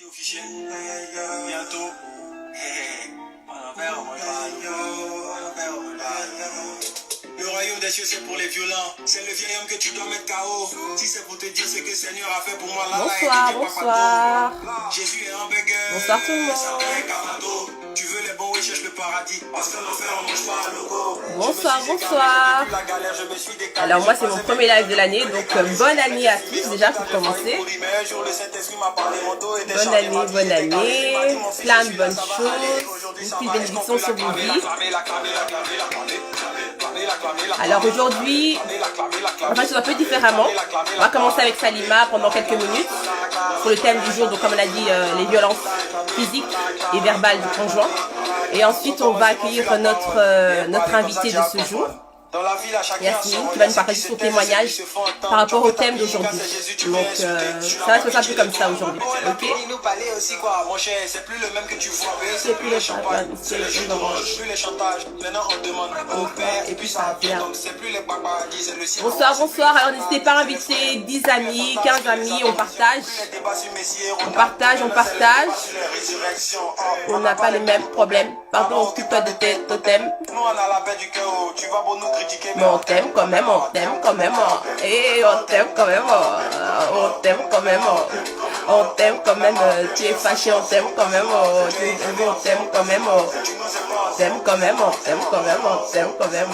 officiel. Bientôt. Le royaume des cieux, c'est pour les violents. C'est le vieil homme que tu dois mettre KO. Si c'est pour te dire ce que le Seigneur a fait pour moi, là, bonsoir, bonsoir. Jésus est un burger. Bonsoir tout le monde. Tu veux les bons, oui, cherche le paradis. Parce que l'enfer, on mange pas un logo. Bonsoir, bonsoir. Alors moi c'est mon premier live de l'année, donc bonne année à tous déjà pour commencer. Bonne année, plein de bonnes choses, une petite bénédiction sur vos vies. Alors aujourd'hui, on va faire un peu différemment. On va commencer avec Salima pendant quelques minutes pour le thème du jour, donc comme on a dit, les violences physiques et verbales du conjoint. Et ensuite, on va accueillir notre invité de ce jour, Yasmine, qui va nous partager son témoignage par rapport au thème d'aujourd'hui. Donc, ça va se passer un peu comme ça aujourd'hui. Ok? C'est plus le même que tu vois. C'est plus le chantage. C'est plus les chantages. Maintenant, on demande au père et puis ça vient. Donc, c'est plus les papas. Bonsoir, bonsoir. Alors, n'hésitez pas à inviter 10 amis, 15 amis. On partage. On partage, on partage. On n'a pas les mêmes problèmes. Pardon, occupe-toi de tes totems. Nous, on a la paix du cœur. Tu vas pour nous critiquer. Mais on t'aime quand même, on t'aime quand même. Et on t'aime quand même. On t'aime quand même. On t'aime quand même. Tu es fâché, on t'aime quand même. On t'aime quand même. On t'aime quand même. On t'aime quand même. On t'aime quand même.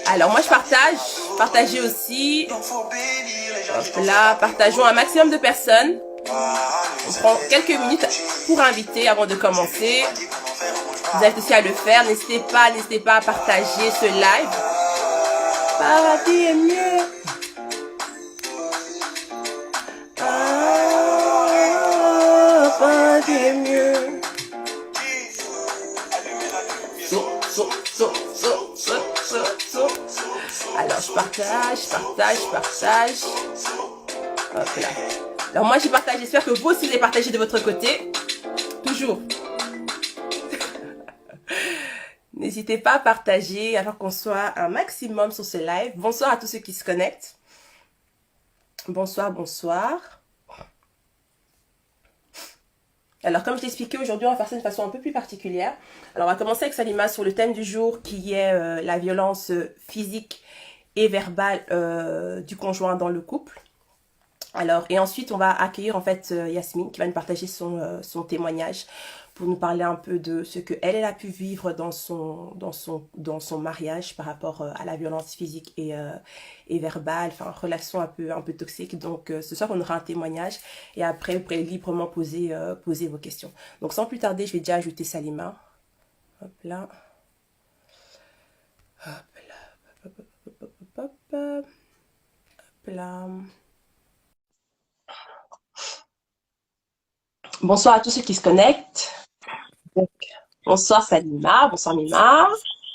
Alors moi je partage. Partagez aussi. Hop là, partageons un maximum de personnes. On prend quelques minutes pour inviter avant de commencer. Je vous invite aussi à le faire. N'hésitez pas à partager ce live. Paradis est mieux. Paradis est mieux. Alors je partage. Hop là. Alors moi j'ai partagé, j'espère que vous aussi vous avez partagé de votre côté. Toujours. N'hésitez pas à partager afin qu'on soit un maximum sur ce live. Bonsoir à tous ceux qui se connectent. Bonsoir, bonsoir. Alors comme je t'ai expliqué, aujourd'hui on va faire ça d'une façon un peu plus particulière. Alors on va commencer avec Salima sur le thème du jour qui est la violence physique et verbale du conjoint dans le couple. Alors, et ensuite, on va accueillir en fait Yasmine qui va nous partager son témoignage pour nous parler un peu de ce qu'elle a pu vivre dans son mariage par rapport à la violence physique et verbale, enfin, relation un peu toxique. Donc, ce soir, on aura un témoignage et après, vous pourrez librement poser vos questions. Donc, sans plus tarder, je vais déjà ajouter Salima. Hop là. Hop là. Hop là. Bonsoir à tous ceux qui se connectent. Donc, bonsoir Salima, bonsoir Mima.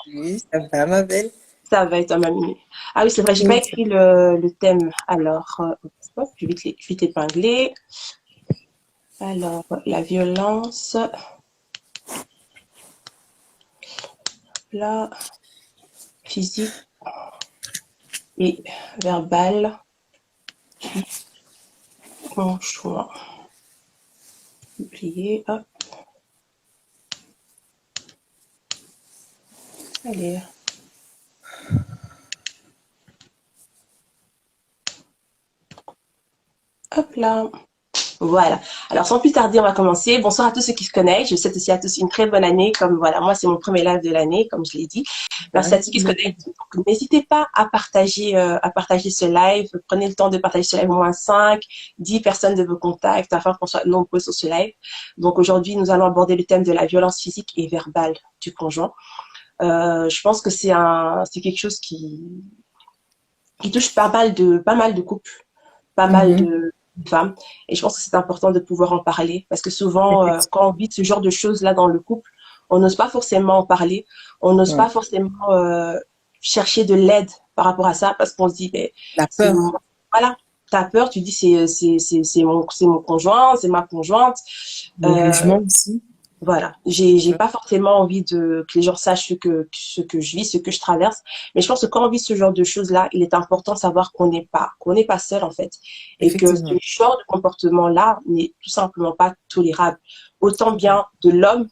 Oui, ça va ma belle. Ça va et toi ma Mimi? Ah oui, c'est vrai, j'ai pas écrit le thème. Alors, je vais vite l'épingler. Alors, la violence. Là, physique et verbale. Conjoint. Plier, hop. Allez. Hop là. Voilà. Alors, sans plus tarder, on va commencer. Bonsoir à tous ceux qui se connectent. Je souhaite aussi à tous une très bonne année. Comme voilà, moi, c'est mon premier live de l'année, comme je l'ai dit. Merci à tous qui se connectent. N'hésitez pas à partager ce live. Prenez le temps de partager ce live au moins 5, 10 personnes de vos contacts afin qu'on soit nombreux sur ce live. Donc, aujourd'hui, nous allons aborder le thème de la violence physique et verbale du conjoint. Je pense que c'est quelque chose qui touche pas mal de couples, pas mal de femmes. Et je pense que c'est important de pouvoir en parler parce que souvent, quand on vit ce genre de choses-là dans le couple, on n'ose pas forcément en parler. On n'ose pas forcément chercher de l'aide par rapport à ça parce qu'on se dit, la peur. Voilà, t'as peur, tu dis c'est mon conjoint, c'est ma conjointe. Le jugement aussi. Voilà, j'ai pas forcément envie de que les gens sachent ce que je vis, ce que je traverse, mais je pense que quand on vit ce genre de choses-là, il est important de savoir qu'on n'est pas seul en fait, et que ce Effectivement. genre de comportement-là n'est tout simplement pas tolérable, autant bien de l'homme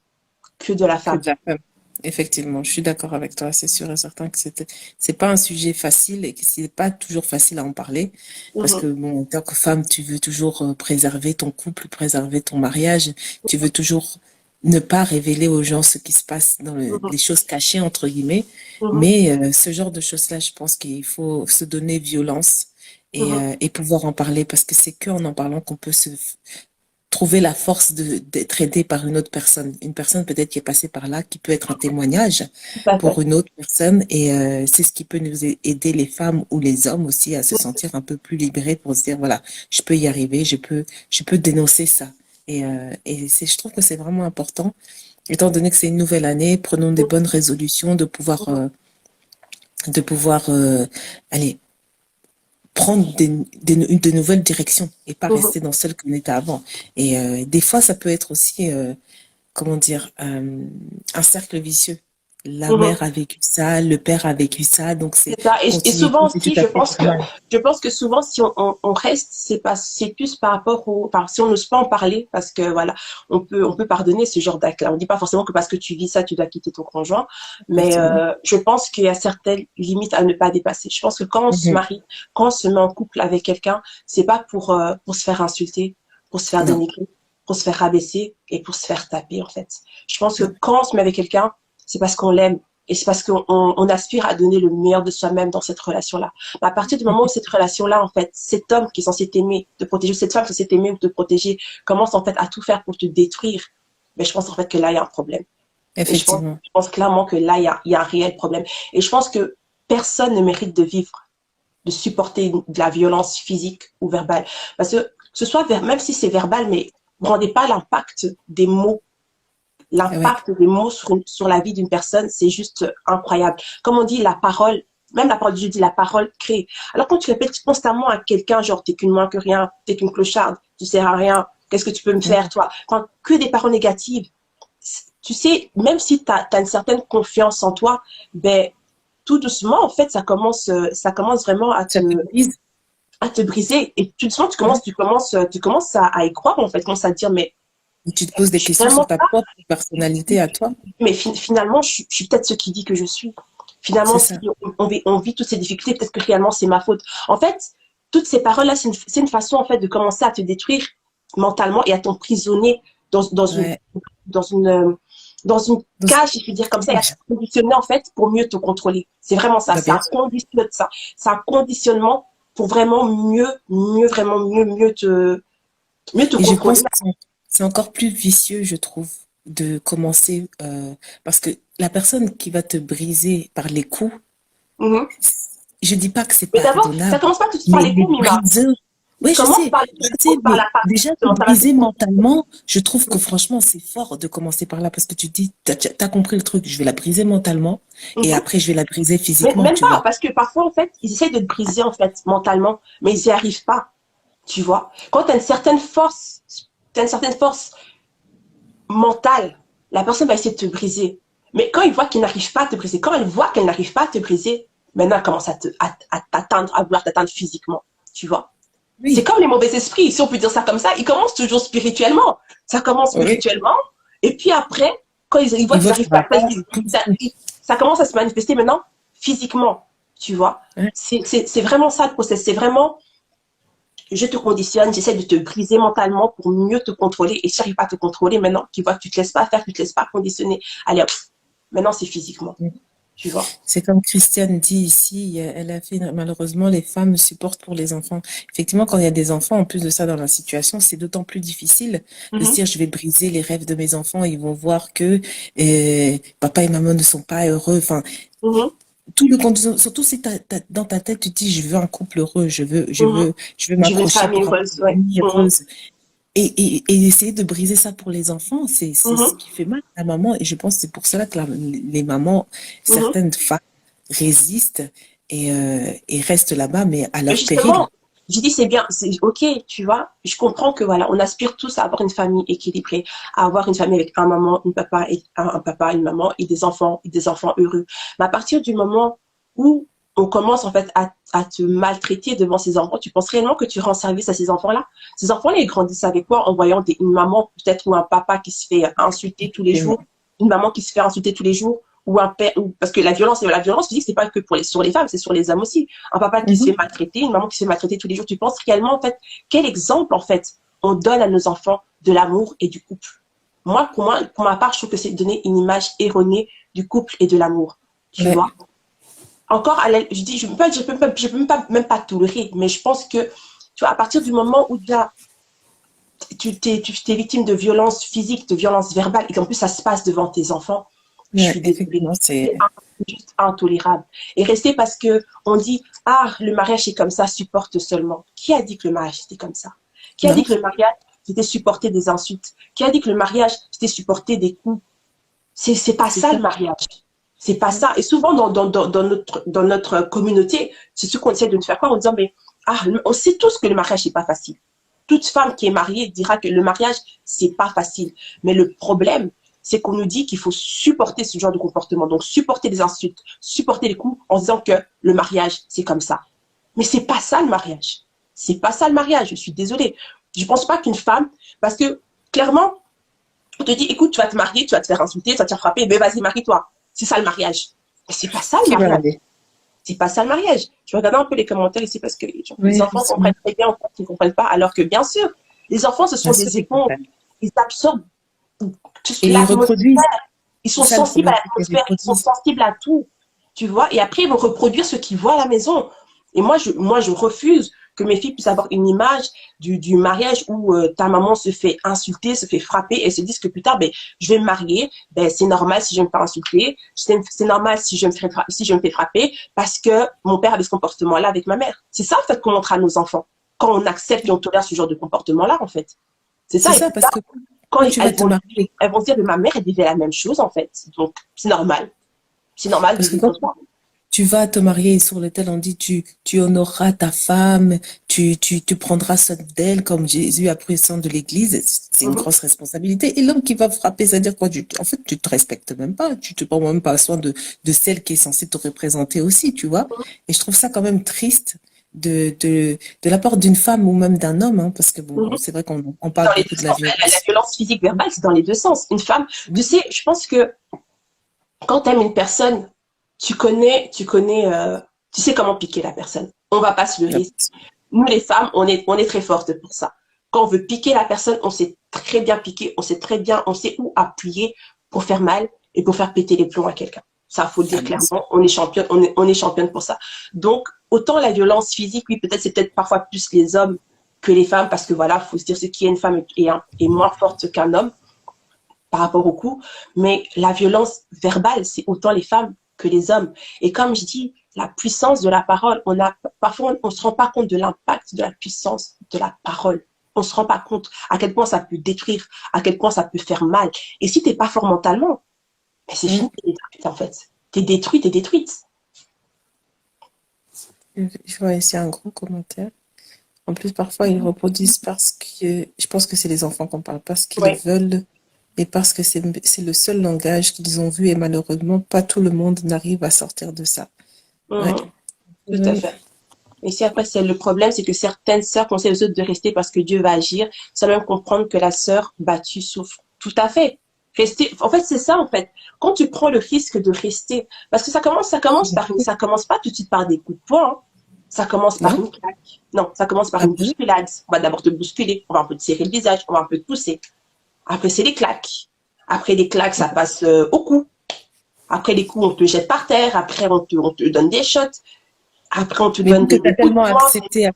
que de la Que de femme. la femme. Effectivement, je suis d'accord avec toi. C'est sûr et certain que c'est pas un sujet facile et que c'est pas toujours facile à en parler parce que Mhm, bon, en tant que femme, tu veux toujours préserver ton couple, préserver ton mariage. Tu veux toujours ne pas révéler aux gens ce qui se passe dans mhm, les choses cachées entre guillemets. mhm, Mais ce genre de choses-là, je pense qu'il faut se donner violence mhm. et pouvoir en parler parce que c'est qu'en en parlant qu'on peut se trouver la force d'être aidé par une personne peut-être qui est passée par là, qui peut être un témoignage Tout à pour fait. une autre personne et c'est ce qui peut nous aider les femmes ou les hommes aussi à se sentir un peu plus libérés pour se dire voilà, je peux y arriver, je peux dénoncer ça. Et je trouve que c'est vraiment important, étant donné que c'est une nouvelle année, prenons des bonnes résolutions de pouvoir aller prendre de nouvelles directions et pas Mhm, rester dans celle qu'on était avant. Et des fois, ça peut être aussi, comment dire, un cercle vicieux. La mhm. mère a vécu ça, le père a vécu ça, donc c'est C'est ça. Et souvent continuité, c'est aussi, tout à fait normal. je pense que souvent, si on reste, c'est plus par rapport enfin, si on n'ose pas en parler, parce que voilà, on peut pardonner ce genre d'acte-là. On dit pas forcément que parce que tu vis ça, tu dois quitter ton conjoint, mais Effectivement. je pense qu'il y a certaines limites à ne pas dépasser. Je pense que quand on se Mhm. marie, quand on se met en couple avec quelqu'un, c'est pas pour se faire insulter, pour se faire Non, dénigrer, pour se faire rabaisser et pour se faire taper, en fait. Je pense que non. quand on se met avec quelqu'un, c'est parce qu'on l'aime et c'est parce qu'on aspire à donner le meilleur de soi-même dans cette relation-là. Mais à partir du moment où cette relation-là, en fait, cet homme qui est censé t'aimer, te protéger, cette femme qui est censée t'aimer ou te protéger, commence en fait à tout faire pour te détruire, mais je pense en fait que là, il y a un problème. Et Effectivement. je pense clairement que là, il y a un réel problème. Et je pense que personne ne mérite de vivre, de supporter de la violence physique ou verbale. Parce que ce soit, même si c'est verbal, mais ne rendez pas l'impact des mots. Oui, L'impact des mots sur la vie d'une personne, c'est juste incroyable. Comme on dit, la parole, même la parole de Dieu dit, la parole crée. Alors quand tu répètes constamment à quelqu'un, genre, t'es qu'une moins que rien, t'es qu'une clocharde, tu sers à rien, qu'est-ce que tu peux me faire, toi? Quand que des paroles négatives, tu sais, même si t'as une certaine confiance en toi, ben, tout doucement, en fait, ça commence vraiment à ça te, te brise. à te briser. Et tout doucement, Mhm. tu commences à y croire, en fait, tu commences à te dire, mais Et tu te poses des je suis questions sur vraiment ta propre personnalité à toi. mais finalement, je suis peut-être ce qui dit que je suis. C'est Finalement, si ça. on vit toutes ces difficultés, peut-être que réellement c'est ma faute. En fait, toutes ces paroles-là, c'est une façon en fait de commencer à te détruire mentalement et à t'emprisonner dans, dans une Ouais. dans une euh, dans une Donc, cage, si je puis dire comme ça, et à te cage. conditionner en fait pour mieux te contrôler. C'est vraiment ça. Bah, C'est bien un sûr. conditionnement de ça. C'est un conditionnement pour vraiment vraiment mieux te Et je contrôler. pense que c'est encore plus vicieux, je trouve, de commencer parce que la personne qui va te briser par les coups, Mhm. je dis pas que c'est Mais d'abord, ça pardonnable, commence pas tout de suite par mais les les coups, Mima. briseurs, oui, Commence par les je sais, par mais la partie déjà te ça va te briser mentalement, je trouve que franchement c'est fort de commencer par là parce que tu te dis, t'as compris le truc, je vais la briser mentalement et Mhm. après je vais la briser Mais physiquement, même tu pas, vois. parce que parfois, en fait, ils essayent de te briser, en fait, mentalement, mais ils n'y arrivent pas, tu vois. Quand tu as une certaine force mentale, la personne va essayer de te briser. Mais quand il voit qu'il n'arrive pas à te briser, quand elle voit qu'elle n'arrive pas à te briser, maintenant, elle commence à t'atteindre, à vouloir t'atteindre physiquement, tu vois. C'est Oui, comme les mauvais esprits, si on peut dire ça comme ça, ils commencent toujours spirituellement. Ça commence oui. spirituellement, et puis après, quand ils voient Ils qu'ils voient que n'arrivent ça va pas, pas, ils poussent. ça commence à se manifester maintenant physiquement, tu vois. Ouais. C'est vraiment ça le process. C'est vraiment, je te conditionne, j'essaie de te briser mentalement pour mieux te contrôler. Et si j'arrive pas à te contrôler maintenant, tu vois que tu te laisses pas faire, tu te laisses pas conditionner. Allez hop, maintenant c'est physiquement, tu vois. C'est comme Christiane dit ici, elle a fait malheureusement les femmes supportent pour les enfants. Effectivement, quand il y a des enfants, en plus de ça dans la situation, c'est d'autant plus difficile de se Mhm, dire je vais briser les rêves de mes enfants. Ils vont voir que papa et maman ne sont pas heureux. Enfin, mhm, tout le condition, surtout si dans ta tête tu te dis je veux un couple heureux, mhm. je veux Je veux une m'accrocher famille pour avoir heureuse, une ouais. famille Mhm, heureuse. Et essayer de briser ça pour les enfants, c'est ce mhm, qui fait mal à la maman. Et je pense que c'est pour cela que les mamans, mhm. certaines femmes résistent et restent là-bas, mais à Mais leur justement, péril. J'ai dit, c'est bien, c'est ok, tu vois. Je comprends que voilà, on aspire tous à avoir une famille équilibrée, à avoir une famille avec un maman, une papa, et un papa, une maman et des enfants heureux. Mais à partir du moment où on commence en fait à te maltraiter devant ces enfants, tu penses réellement que tu rends service à ces enfants-là? Ces enfants-là, ils grandissent avec quoi? En voyant une maman peut-être ou un papa qui se fait insulter tous les jours, une maman qui se fait insulter tous les jours, ou un père, parce que la violence physique, c'est pas que sur les femmes, c'est sur les hommes aussi. Un papa qui se fait maltraiter, une maman qui se fait maltraiter tous les jours. Tu penses réellement, en fait, quel exemple, en fait, on donne à nos enfants de l'amour et du couple? Pour ma part, je trouve que c'est donner une image erronée du couple et de l'amour. Tu vois? Encore, je dis, je peux même pas tolérer, mais je pense que, tu vois, à partir du moment où tu t'es victime de violence physique, de violence verbale, et qu'en plus ça se passe devant tes enfants, je suis désolée, c'est juste intolérable. Et rester parce que on dit, ah, le mariage c'est comme ça, supporte seulement. Qui a dit que le mariage c'était comme ça? Qui a dit que le mariage c'était supporter des insultes? Qui a dit que le mariage c'était supporter des coups? C'est pas ça le mariage. C'est pas ça. Et souvent dans notre communauté, c'est ce qu'on essaie de nous faire croire en disant, mais on sait tous que le mariage c'est pas facile. Toute femme qui est mariée dira que le mariage c'est pas facile. Mais le problème, c'est qu'on nous dit qu'il faut supporter ce genre de comportement. Donc, supporter les insultes, supporter les coups en disant que le mariage, c'est comme ça. Mais c'est pas ça le mariage. C'est pas ça le mariage. Je suis désolée. Je pense pas qu'une femme, parce que clairement, on te dit, écoute, tu vas te marier, tu vas te faire insulter, tu vas te faire frapper, mais vas-y, marie-toi. C'est ça le mariage. Mais c'est pas ça le mariage. C'est pas ça le mariage. Je regarde un peu les commentaires ici parce que les enfants comprennent très bien, en fait, ils ne comprennent pas. Alors que bien sûr, les enfants, ce sont des éponges. Ils absorbent et ils reproduisent. Ils sont sensibles à l'atmosphère, ils sont sensibles à tout, tu vois. Et après, ils vont reproduire ce qu'ils voient à la maison. Et moi, je refuse que mes filles puissent avoir une image du mariage où ta maman se fait insulter, se fait frapper et se disent que plus tard, ben, je vais me marier, ben, c'est normal si je me fais insulter, c'est normal si je me fais frapper parce que mon père avait ce comportement-là avec ma mère. C'est ça, en fait, qu'on montre à nos enfants quand on accepte et on tolère ce genre de comportement-là, en fait. C'est ça, parce que quand elles vont se dire que ma mère, elle vivait la même chose, en fait. Donc, c'est normal. C'est normal de vivre ça. Tu vas te marier sur lequel on dit tu honoreras ta femme, tu prendras soin d'elle comme Jésus a pris soin de l'église. C'est une grosse responsabilité. Et l'homme qui va frapper, c'est-à-dire quoi? En fait, tu te respectes même pas. Tu te prends même pas soin de celle qui est censée te représenter aussi, tu vois. Et je trouve ça quand même triste de la part d'une femme ou même d'un homme, hein, parce que bon, c'est vrai qu'on parle beaucoup de la violence. La violence physique verbale, c'est dans les deux sens. Une femme, tu sais, je pense que quand tu aimes une personne, tu sais comment piquer la personne. On va pas se leurrer. Nous, les femmes, on est très fortes pour ça. Quand on veut piquer la personne, on sait très bien piquer, on sait où appuyer pour faire mal et pour faire péter les plombs à quelqu'un. Ça, faut le dire clairement. On est championne pour ça. Donc, autant la violence physique, oui, c'est peut-être parfois plus les hommes que les femmes, parce que voilà, faut se dire ce qui est une femme est moins forte qu'un homme par rapport au coup. Mais la violence verbale, c'est autant les femmes que les hommes. Et comme je dis, la puissance de la parole, parfois on se rend pas compte de l'impact de la puissance de la parole. On se rend pas compte à quel point ça peut détruire, à quel point ça peut faire mal. Et si t'es pas fort mentalement, mais c'est fini, t'es détruite en fait. T'es détruite. Je vois ici un gros commentaire. En plus, parfois, ils reproduisent parce que, je pense que c'est les enfants qu'on parle, parce qu'ils veulent et parce que c'est le seul langage qu'ils ont vu et malheureusement, pas tout le monde n'arrive à sortir de ça. Tout à fait. Et si après, le problème, c'est que certaines sœurs conseillent aux autres de rester parce que Dieu va agir, sans même comprendre que la sœur battue souffre. Tout à fait. Rester. En fait, c'est ça, en fait. Quand tu prends le risque de rester, parce que ça commence pas tout de suite par des coups de poing, hein. Ça commence par une claque. Non, ça commence par une bousculade. On va d'abord te bousculer, on va un peu te serrer le visage, on va un peu te pousser. Après, c'est les claques. Après les claques, ça passe au cou. Après les coups, on te jette par terre. Après, on te donne des shots. Après, on te donne des coups tellement de poing. accepté.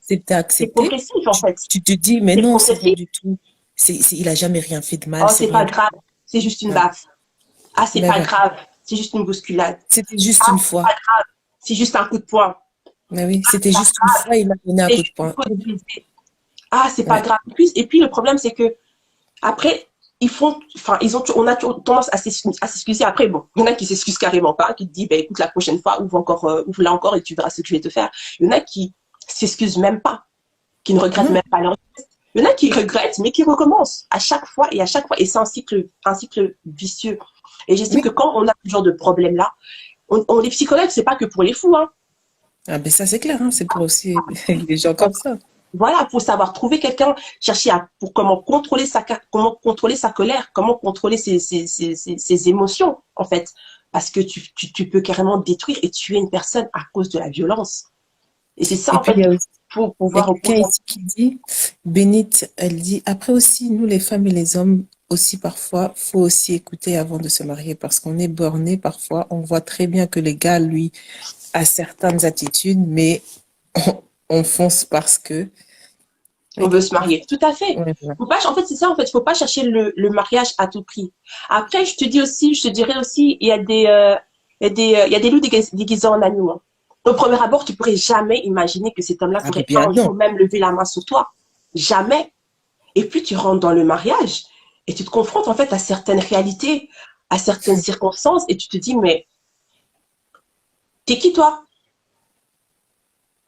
C'est progressif, en fait. Tu te dis, mais non, c'est pas du tout. Il a jamais rien fait de mal. Oh, c'est pas grave. C'est juste une baffe. Ah, c'est pas grave. C'est juste une bousculade. C'était juste une fois. C'est pas grave. C'est juste un coup de poing. Mais oui, c'était juste une fois, il m'a donné un coup de poing. Ah, c'est pas grave. Et puis, le problème, c'est que après, on a tendance à s'excuser. Après, bon, il y en a qui s'excusent carrément pas, qui te disent, ben, écoute, la prochaine fois, ouvre là encore et tu verras ce que je vais te faire. Il y en a qui s'excusent même pas. qui ne regrettent Non. même pas leur geste. Il y en a qui regrettent, mais qui recommencent à chaque fois et à chaque fois. Et c'est un cycle vicieux. Et j'estime Oui. que quand on a ce genre de problème-là, les psychologues, c'est pas que pour les fous, hein. Ah ben ça c'est clair, hein, c'est pour aussi les gens comme ça. Voilà, faut savoir trouver quelqu'un, chercher pour comment comment contrôler sa colère, comment contrôler ses émotions, en fait. Parce que tu peux carrément détruire et tuer une personne à cause de la violence. Et c'est ça, Et en puis fait, il y a aussi faut il y a pouvoir quelqu'un ici qui dit, Bénite, elle dit, après aussi, nous les femmes et les hommes, aussi parfois, faut aussi écouter avant de se marier parce qu'on est borné parfois. On voit très bien que le gars, lui, a certaines attitudes, mais on fonce parce que. on Oui. veut se marier. Tout à fait. Ouais, voilà. Faut pas, en fait, c'est ça, en fait, faut pas chercher le mariage à tout prix. Après, je te dirais aussi, il y a des loups déguisés en animaux, hein. Au premier abord, tu pourrais jamais imaginer que cet homme-là Ah ben pourrait bien un non. jour même lever la main sur toi. Jamais. Et puis, tu rentres dans le mariage et tu te confrontes, en fait, à certaines réalités, à certaines circonstances et tu te dis, mais t'es qui, toi?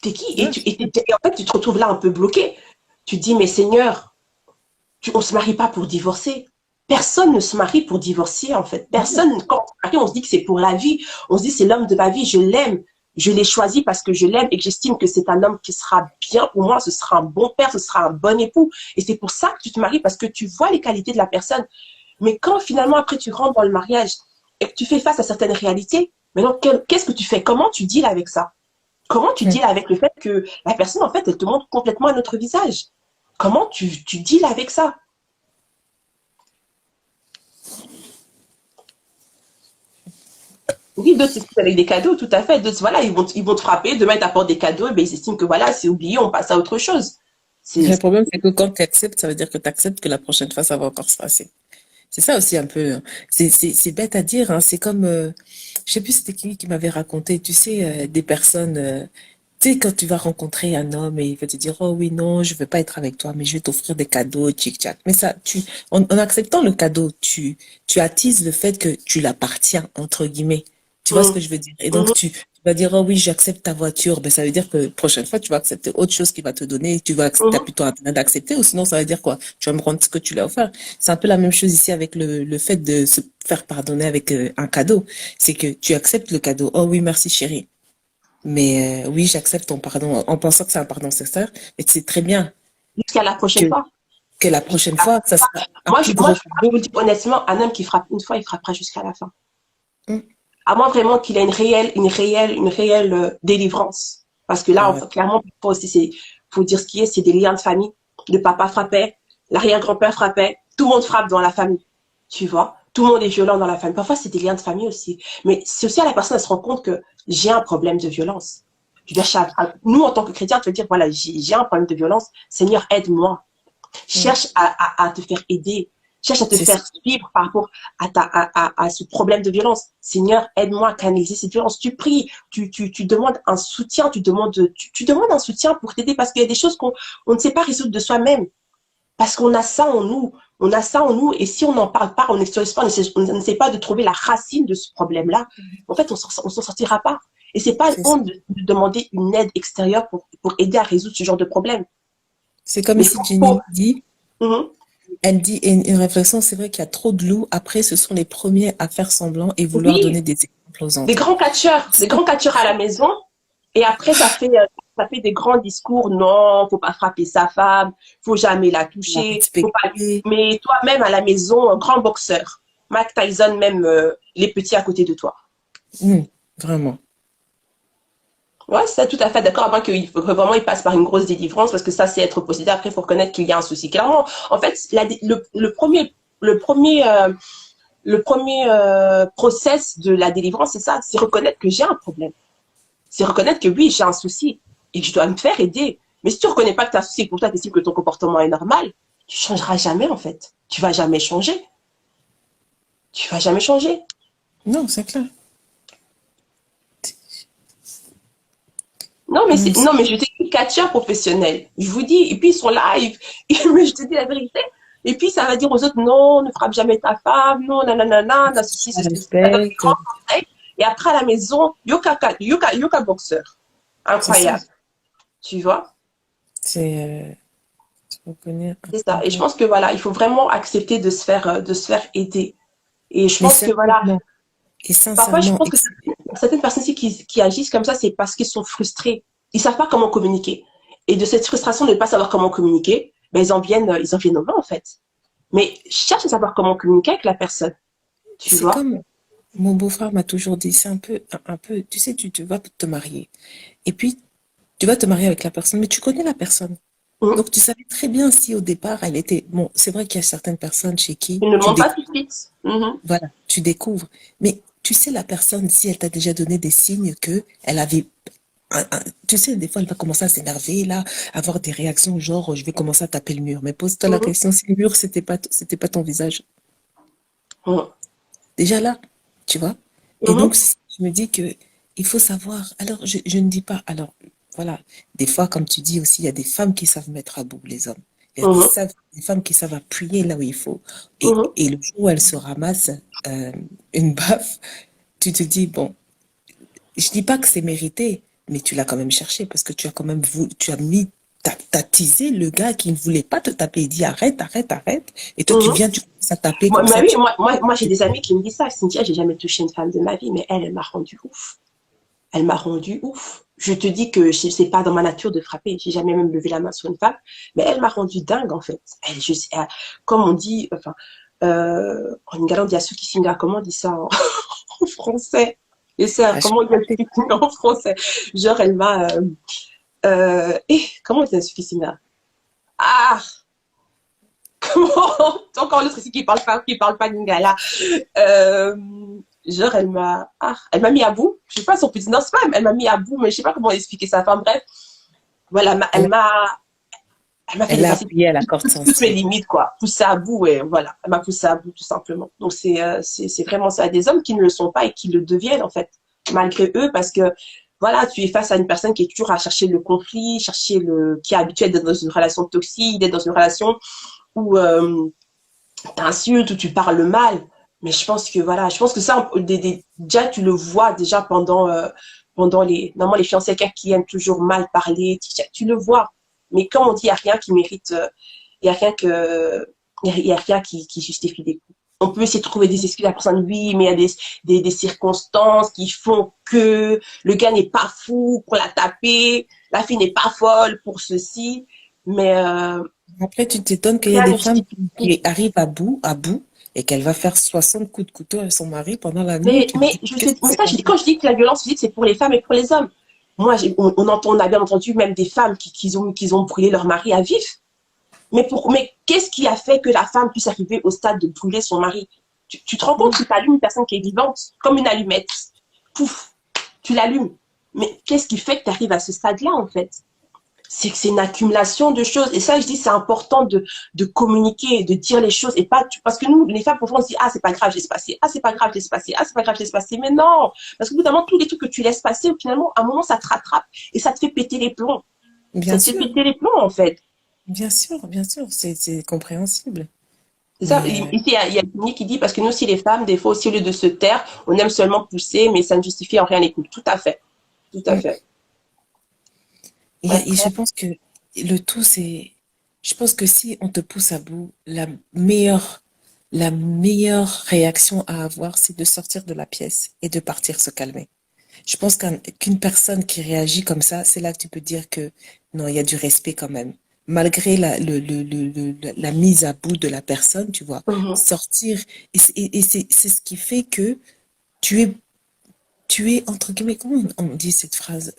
T'es qui? Ouais. Et en fait, tu te retrouves là un peu bloqué. Tu te dis, mais Seigneur, on se marie pas pour divorcer. Personne ne se marie pour divorcer, en fait. Personne, quand on se dit que c'est pour la vie, on se dit c'est l'homme de ma vie, je l'aime, je l'ai choisi parce que je l'aime et que j'estime que c'est un homme qui sera bien pour moi, ce sera un bon père, ce sera un bon époux. Et c'est pour ça que tu te maries parce que tu vois les qualités de la personne. Mais quand finalement après tu rentres dans le mariage et que tu fais face à certaines réalités, maintenant qu'est-ce que tu fais? Comment tu deals avec ça? Comment tu deals avec le fait que la personne, en fait, elle te montre complètement un autre visage? Comment tu deals avec ça? Oui, d'autres s'expriment avec des cadeaux, tout à fait. D'autres, voilà, ils vont te frapper, demain ils t'apportent des cadeaux, et ben, ils estiment que voilà, c'est oublié, on passe à autre chose. C'est, Le problème, c'est que quand tu acceptes, ça veut dire que tu acceptes que la prochaine fois, ça va encore se passer. C'est ça aussi un peu, hein. C'est bête à dire, hein. C'est comme, je sais plus c'était qui m'avait raconté, tu sais, des personnes, tu sais, quand tu vas rencontrer un homme et il va te dire, oh oui, non, je veux pas être avec toi, mais je vais t'offrir des cadeaux, tchic-tchac. Mais ça, en acceptant le cadeau, tu attises le fait que tu l'appartiens, entre guillemets. Tu vois ce que hum, je veux dire? Et donc, hum, tu vas dire, oh oui, j'accepte ta voiture. Ben, ça veut dire que prochaine fois, tu vas accepter autre chose qu'il va te donner. T'as hum, plutôt intérêt d'accepter, ou sinon, ça veut dire quoi? Tu vas me rendre ce que tu l'as offert. C'est un peu la même chose ici avec le fait de se faire pardonner avec un cadeau. C'est que tu acceptes le cadeau. Oh oui, merci chérie. Mais oui, j'accepte ton pardon en pensant que c'est un pardon sincère. Et c'est très bien jusqu'à la prochaine que, fois. que la prochaine fois, ça sera un plus Moi, gros je cadeau. vous dis honnêtement, un homme qui frappe une fois, il frappera jusqu'à la fin. Hum. À moins vraiment qu'il ait une réelle délivrance. Parce que là, Ouais. clairement, faut dire ce qui est, c'est des liens de famille. Le papa frappait, l'arrière-grand-père frappait, tout le monde frappe dans la famille. Tu vois? Tout le monde est violent dans la famille. Parfois, c'est des liens de famille aussi. Mais c'est aussi à la personne de se rendre compte que j'ai un problème de violence. Je veux dire, nous, en tant que chrétiens, tu veux dire, voilà, j'ai un problème de violence. Seigneur, aide-moi. Hum. Cherche à te faire aider. Cherche à te C'est ça. faire suivre par rapport à ce problème de violence. Seigneur, aide-moi à canaliser cette violence. Tu pries, tu demandes un soutien, tu demandes un soutien pour t'aider parce qu'il y a des choses qu'on ne sait pas résoudre de soi-même. Parce qu'on a ça en nous. On a ça en nous. Et si on n'en parle pas, on n'extériorise pas, on n'essaie pas de trouver la racine de ce problème-là, en fait, on s'en sortira pas. Et c'est pas C'est ça. honte de demander une aide extérieure pour aider à résoudre ce genre de problème. C'est comme Mais ici Jenny dit, Mhm. elle dit, et une réflexion, c'est vrai qu'il y a trop de loups. Après, ce sont les premiers à faire semblant et vouloir Oui, donner des exemples aux autres. des grands catcheurs à la maison. Et après, ça fait des grands discours. Non, faut pas frapper sa femme, faut jamais la La toucher, faut pas. respecter. Mais toi-même à la maison, un grand boxeur, Mike Tyson, même les petits à côté de toi. Vraiment. Ouais, c'est ça, tout à fait d'accord. À moins qu'il faut que vraiment il passe par une grosse délivrance, parce que ça, c'est être possédé. Après, il faut reconnaître qu'il y a un souci. Clairement, en fait, le premier, le premier process de la délivrance, c'est ça, c'est reconnaître que j'ai un problème. C'est reconnaître que oui, j'ai un souci et que je dois me faire aider. Mais si tu reconnais pas que tu as un souci et que pour toi, tu estimes que ton comportement est normal, tu changeras jamais, en fait. Tu vas jamais changer. Tu vas jamais changer. Non, c'est clair. Non, Non, non, mais je t'ai dit catcheur professionnel. Je vous dis, et puis ils sont là, mais je te dis la vérité. Et puis ça va dire aux autres, non, ne frappe jamais ta femme, non, nanana, non, je ceci, ça donne des respecte. grands conseils. Et après à la maison, yoga boxeur. C'est ça. Incroyable. Tu vois? Tu reconnais C'est un ça. Et je peu. pense que voilà, il faut vraiment accepter de se faire aider. Et je Mais pense que voilà, sincèrement, et parfois je sincèrement, pense que certaines personnes aussi qui agissent comme ça, c'est parce qu'ils sont frustrés. Ils savent pas comment communiquer. Et de cette frustration de ne pas savoir comment communiquer, ben ils en viennent aux mains en fait. Mais cherche à savoir comment communiquer avec la personne, tu c'est vois. comme mon beau-frère m'a toujours dit, c'est un peu, tu sais, tu vas te marier. Et puis, tu vas te marier avec la personne, mais tu connais la personne. Mhm. Donc, tu savais très bien si au départ, elle était, bon, c'est vrai qu'il y a certaines personnes chez qui Ils ne tu montent pas tout découvres, de suite. Mhm. voilà, tu découvres. Mais tu sais, la personne, si elle t'a déjà donné des signes que elle avait, tu sais, des fois, elle va commencer à s'énerver, là, avoir des réactions genre, je vais commencer à taper le mur. Mais pose-toi la Mhm. question, si le mur, c'était pas ton visage. Mhm. Déjà là, tu vois. Et donc, Mhm. je me dis que il faut savoir. Alors, je ne dis pas. Alors, voilà. Des fois, comme tu dis aussi, il y a des femmes qui savent mettre à bout les hommes. Il y a Mhm. des femmes qui savent appuyer là où il faut. Mhm. Et le jour où elles se ramassent euh, une baffe, tu te dis, bon, je dis pas que c'est mérité, mais tu l'as quand même cherché parce que tu as quand même tu as mis, t'as teasé le gars qui ne voulait pas te taper. Il dit arrête, arrête, arrête. Et toi, tu Mhm. viens, tu commences à taper Moi, comme mais ça. oui, moi j'ai des amis qui me disent ça. Cynthia, j'ai jamais touché une femme de ma vie, mais elle m'a rendu ouf. Elle m'a rendu ouf. Je te dis que c'est pas dans ma nature de frapper. J'ai jamais même levé la main sur une femme, mais elle m'a rendu dingue en fait. Comme on dit, enfin, en Lingala, on dit à ceux qui signent, comment on dit ça en, en français? Et ça, Ah, je comment on dit à ceux qui signent en français? Genre, elle m'a, comment on dit à ceux qui signent? Ah, comment? Encore l'autre ici qui parle pas Lingala. Euh, genre, elle m'a mis à bout. Je sais pas son petit, non, c'est pas, elle m'a mis à bout, mais je sais pas comment expliquer ça. Enfin, bref. Voilà, Elle, elle m'a fait elle a dépasser appuyé à la corde toutes mes sensible. limites, quoi. Poussée à bout, et voilà. Elle m'a poussée à bout, tout simplement. Donc, c'est vraiment ça. Des hommes qui ne le sont pas et qui le deviennent, en fait, malgré eux, parce que, voilà, tu es face à une personne qui est toujours à chercher le conflit, qui est habituée d'être dans une relation toxique, d'être dans une relation où, t'insultes, où tu parles mal. Mais je pense que, voilà, je pense que ça, déjà, tu le vois déjà pendant normalement, les fiancés, quelqu'un qui aime toujours mal parler, tu le vois. Mais comme on dit, il n'y a rien qui mérite, il y a rien y a rien qui justifie des coups. On peut essayer de trouver des excuses à la personne, oui, mais il y a des circonstances qui font que le gars n'est pas fou pour la taper, la fille n'est pas folle pour ceci, mais Après, tu t'étonnes qu'il y a rien des ne femmes justifie. qui arrivent à bout, et qu'elle va faire 60 coups de couteau à son mari pendant la nuit. Tu te dis, qu'est-ce qui Mais s'est ça, passé? quand je dis que la violence physique, c'est pour les femmes et pour les hommes. Moi, on a bien entendu même des femmes qui ont brûlé leur mari à vif. Mais qu'est-ce qui a fait que la femme puisse arriver au stade de brûler son mari? Tu te rends compte Oui, que tu allumes une personne qui est vivante, comme une allumette. Pouf, tu l'allumes. Mais qu'est-ce qui fait que tu arrives à ce stade-là, en fait? C'est que c'est une accumulation de choses. Et ça, je dis, c'est important de communiquer, de dire les choses. Et pas, parce que nous, les femmes, parfois, on se dit, ah, c'est pas grave, je laisse passer. Ah, c'est pas grave, je laisse passer. Ah, c'est pas grave, je laisse passer. Mais non! Parce que, évidemment, tous les trucs que tu laisses passer, finalement, à un moment, ça te rattrape et ça te fait péter les plombs. Ça bien te fait sûr, péter les plombs, en fait. bien sûr, c'est compréhensible. C'est ça. Mais Ici, il y a une qui dit, parce que nous aussi, les femmes, des fois aussi, au lieu de se taire, on aime seulement pousser, mais ça ne justifie en rien les coups. Tout à fait. Tout à fait. et je Après, pense que le tout, c'est, je pense que si on te pousse à bout, la meilleure réaction à avoir, c'est de sortir de la pièce et de partir se calmer. Je pense qu'une personne qui réagit comme ça, c'est là que tu peux dire que non, il y a du respect quand même. Malgré la mise à bout de la personne, tu vois, mhm, sortir, et c'est ce qui fait que tu es, tu es, entre guillemets, comment on dit cette phrase?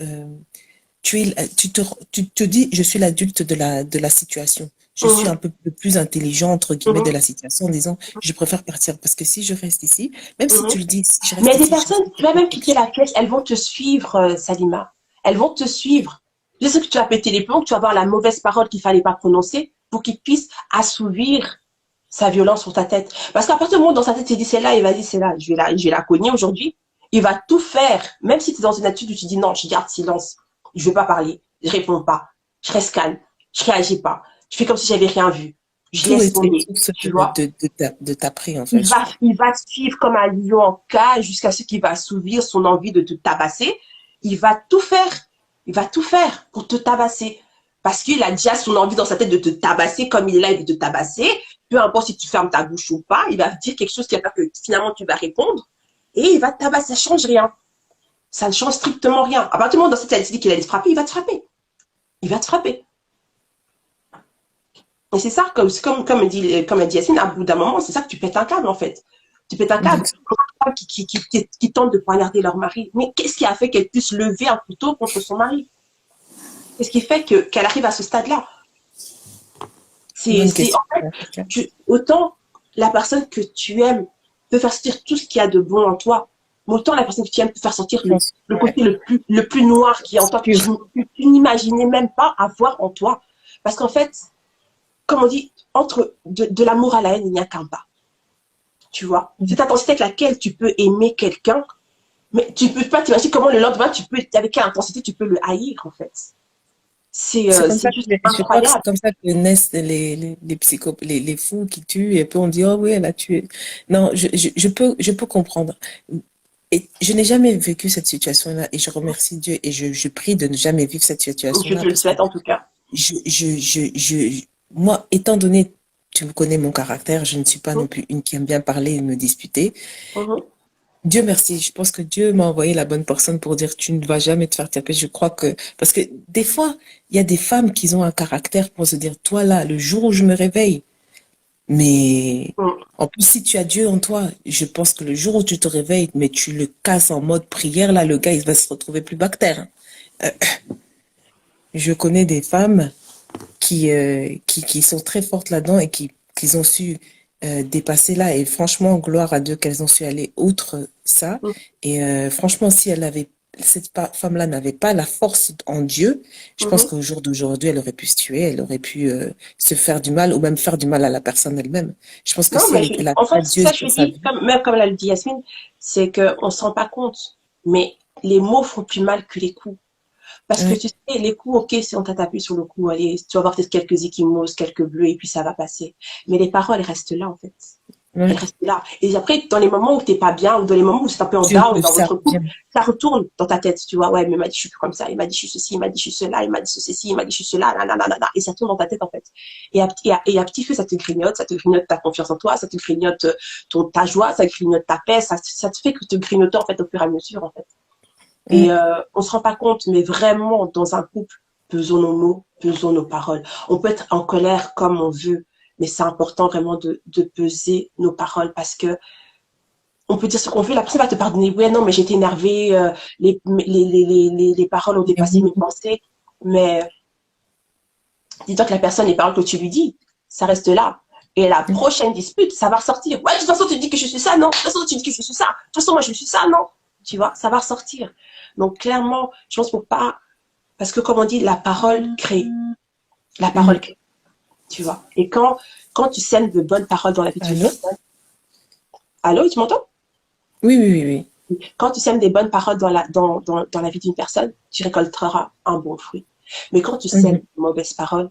Tu te dis, je suis l'adulte de la situation. Je suis mhm, un peu plus intelligent, entre guillemets, de mhm, la situation en disant, je préfère partir parce que si je reste ici, même si tu mhm. le dis, si je Mais reste des ici, je personnes, risque de tu vas faire même quelque quitter chose. la pièce, elles vont te suivre, Salima. Elles vont te suivre. Je sais que tu as pété les plombs, que tu vas avoir la mauvaise parole qu'il fallait pas prononcer pour qu'il puisse assouvir sa violence sur ta tête. Parce qu'à partir du moment où dans sa tête, il dit c'est là, et vas-y, c'est là, je vais la cogner aujourd'hui. Il va tout faire, même si tu es dans une attitude où tu dis non, je garde silence, je veux pas parler, je réponds pas, je reste calme, je réagis pas, je fais comme si j'avais rien vu, je Tout laisse est tomber, source tu vois. de t'après, en fait, je trouve. Il va te suivre comme un lion en cage jusqu'à ce qu'il va assouvir son envie de te tabasser. Il va tout faire. Il va tout faire pour te tabasser. Parce qu'il a déjà son envie dans sa tête de te tabasser comme il est là, il veut te tabasser. Peu importe si tu fermes ta bouche ou pas, il va dire quelque chose qui va faire que finalement tu vas répondre et il va te tabasser. Ça change rien. Ça ne change strictement rien. À partir du moment où dans cette tête, il dit qu'il allait te frapper, il va te frapper. Il va te frapper. Et c'est ça, comme dit Yacine, à bout d'un moment, c'est ça que tu pètes un câble en fait. Tu pètes un câble. Qui tentent de poignarder leur mari. Mais qu'est-ce qui a fait qu'elle puisse lever un couteau contre son mari? Qu'est-ce qui fait qu'elle arrive à ce stade-là? Autant la personne que tu aimes peut faire sortir tout ce qu'il y a de bon en toi, mais autant la personne que tu aimes peut faire sortir le côté le plus noir qui est en toi, que tu n'imaginais même pas avoir en toi. Parce qu'en fait, comme on dit, entre de l'amour à la haine, il n'y a qu'un pas. Tu vois, cette intensité avec laquelle tu peux aimer quelqu'un, mais tu peux pas t'imaginer comment le lendemain, avec quelle intensité tu peux le haïr, en fait. C'est juste incroyable. C'est comme ça que naissent les fous qui tuent, et puis on dit, oh oui, elle a tué. Non, je peux comprendre. Et je n'ai jamais vécu cette situation-là, et je remercie Dieu, et je prie de ne jamais vivre cette situation-là. Je te le souhaite, en tout cas. Moi, étant donné, tu me connais mon caractère, je ne suis pas non plus une qui aime bien parler et me disputer. Dieu merci, je pense que Dieu m'a envoyé la bonne personne pour dire tu ne vas jamais te faire taper. Je crois que, parce que des fois, il y a des femmes qui ont un caractère pour se dire, toi là, le jour où je me réveille, mais en plus, si tu as Dieu en toi, je pense que le jour où tu te réveilles, mais tu le casses en mode prière, là, le gars, il va se retrouver plus bactère. Je connais des femmes qui sont très fortes là-dedans et qui ont su dépasser là. Et franchement, gloire à Dieu qu'elles ont su aller outre ça. Et franchement, si cette femme-là n'avait pas la force en Dieu, je pense qu'au jour d'aujourd'hui, elle aurait pu se tuer, elle aurait pu se faire du mal ou même faire du mal à la personne elle-même. Je pense que en fait, Dieu, ça, je dis, comme l'a dit Yasmine, c'est qu'on ne se rend pas compte, mais les mots font plus mal que les coups. Parce que tu sais, les coups, ok, si on t'a tapé sur le cou, allez, tu vas avoir peut-être quelques échymoses, quelques bleus, et puis ça va passer. Mais les paroles, elles restent là, en fait. Elles restent là. Et après, dans les moments où t'es pas bien, ou dans les moments où c'est un peu en down, dans votre couple, ça retourne dans ta tête, tu vois. Ouais, mais il m'a dit, je suis plus comme ça. Il m'a dit, je suis ceci, il m'a dit, je suis cela, il m'a dit ceci, il m'a dit, je suis cela, nanana. Et ça tourne dans ta tête, en fait. Et à petit feu, ça te grignote ta confiance en toi, ça te grignote ta joie, ça grignote ta paix, ça te fait que te grignoter, en fait, au fur et à mesure, en fait. Et on se rend pas compte, mais vraiment, dans un couple, pesons nos mots, pesons nos paroles. On peut être en colère comme on veut, mais c'est important vraiment de peser nos paroles parce que on peut dire ce qu'on veut, la personne va te pardonner. Ouais, non, mais j'étais énervée, les paroles ont dépassé mes pensées, mais dis-toi que la personne, les paroles que tu lui dis, ça reste là. Et la prochaine dispute, ça va ressortir. Ouais, de toute façon, tu dis que je suis ça, non. De toute façon, tu dis que je suis ça. De toute façon, moi, je suis ça, non. Tu vois, ça va ressortir. Donc, clairement, je pense pour pas... Parce que, comme on dit, la parole crée. La parole crée. Tu vois. Et quand tu sèmes de bonnes paroles dans la vie d'une personne... Allô, tu m'entends? Oui. Quand tu sèmes des bonnes paroles dans la vie d'une personne, tu récolteras un bon fruit. Mais quand tu sèmes de mauvaises paroles,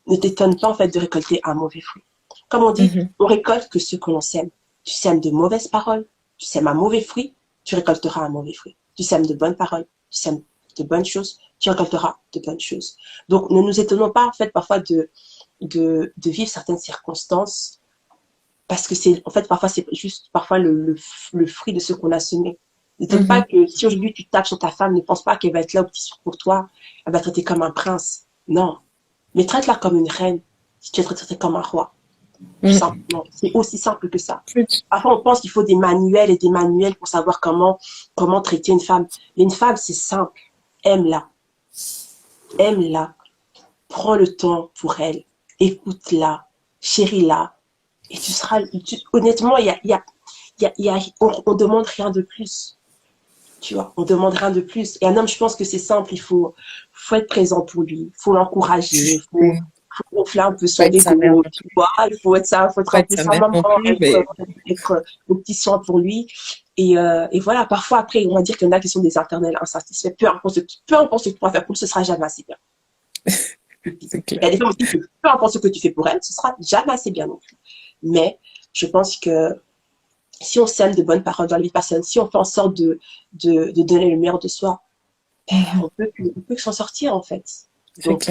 ne t'étonne pas, en fait, de récolter un mauvais fruit. Comme on dit, on récolte que ce que l'on sème. Tu sèmes de mauvaises paroles, tu sèmes un mauvais fruit, tu récolteras un mauvais fruit. Tu sèmes de bonnes paroles, tu sèmes de bonnes choses, tu récolteras de bonnes choses. Donc, ne nous étonnons pas, en fait, parfois de vivre certaines circonstances, parce que c'est, en fait, parfois, c'est juste, parfois, le fruit de ce qu'on a semé. Ne t'étonne pas que si aujourd'hui tu tapes sur ta femme, ne pense pas qu'elle va être là au petit soir pour toi, elle va te traiter comme un prince. Non. Mais traite-la comme une reine, si tu es traité comme un roi. Tout simplement. C'est aussi simple que ça. Parfois, on pense qu'il faut des manuels et des manuels pour savoir comment traiter une femme. Mais une femme, c'est simple. Aime-la. Aime-la. Prends le temps pour elle. Écoute-la. Chéris-la. Et tu seras... honnêtement, on demande rien de plus. Tu vois, on demande rien de plus. Et un homme, je pense que c'est simple. Il faut être présent pour lui. Il faut l'encourager. Il faut gonfler un peu son ego, tu vois. Il faut être ça, il faut être un peu sa maman, être au petit soin pour lui. Et voilà, parfois, après, on va dire qu'il y en a qui sont des éternels insatisfaits. Peu importe ce que tu pourras faire pour eux, ce sera jamais assez bien. Il y a des femmes aussi que peu importe ce que tu fais pour elles, ce sera jamais assez bien non plus. Mais je pense que si on sème de bonnes paroles dans la vie de personne, si on fait en sorte de donner le meilleur de soi, on peut que s'en sortir, en fait. Donc,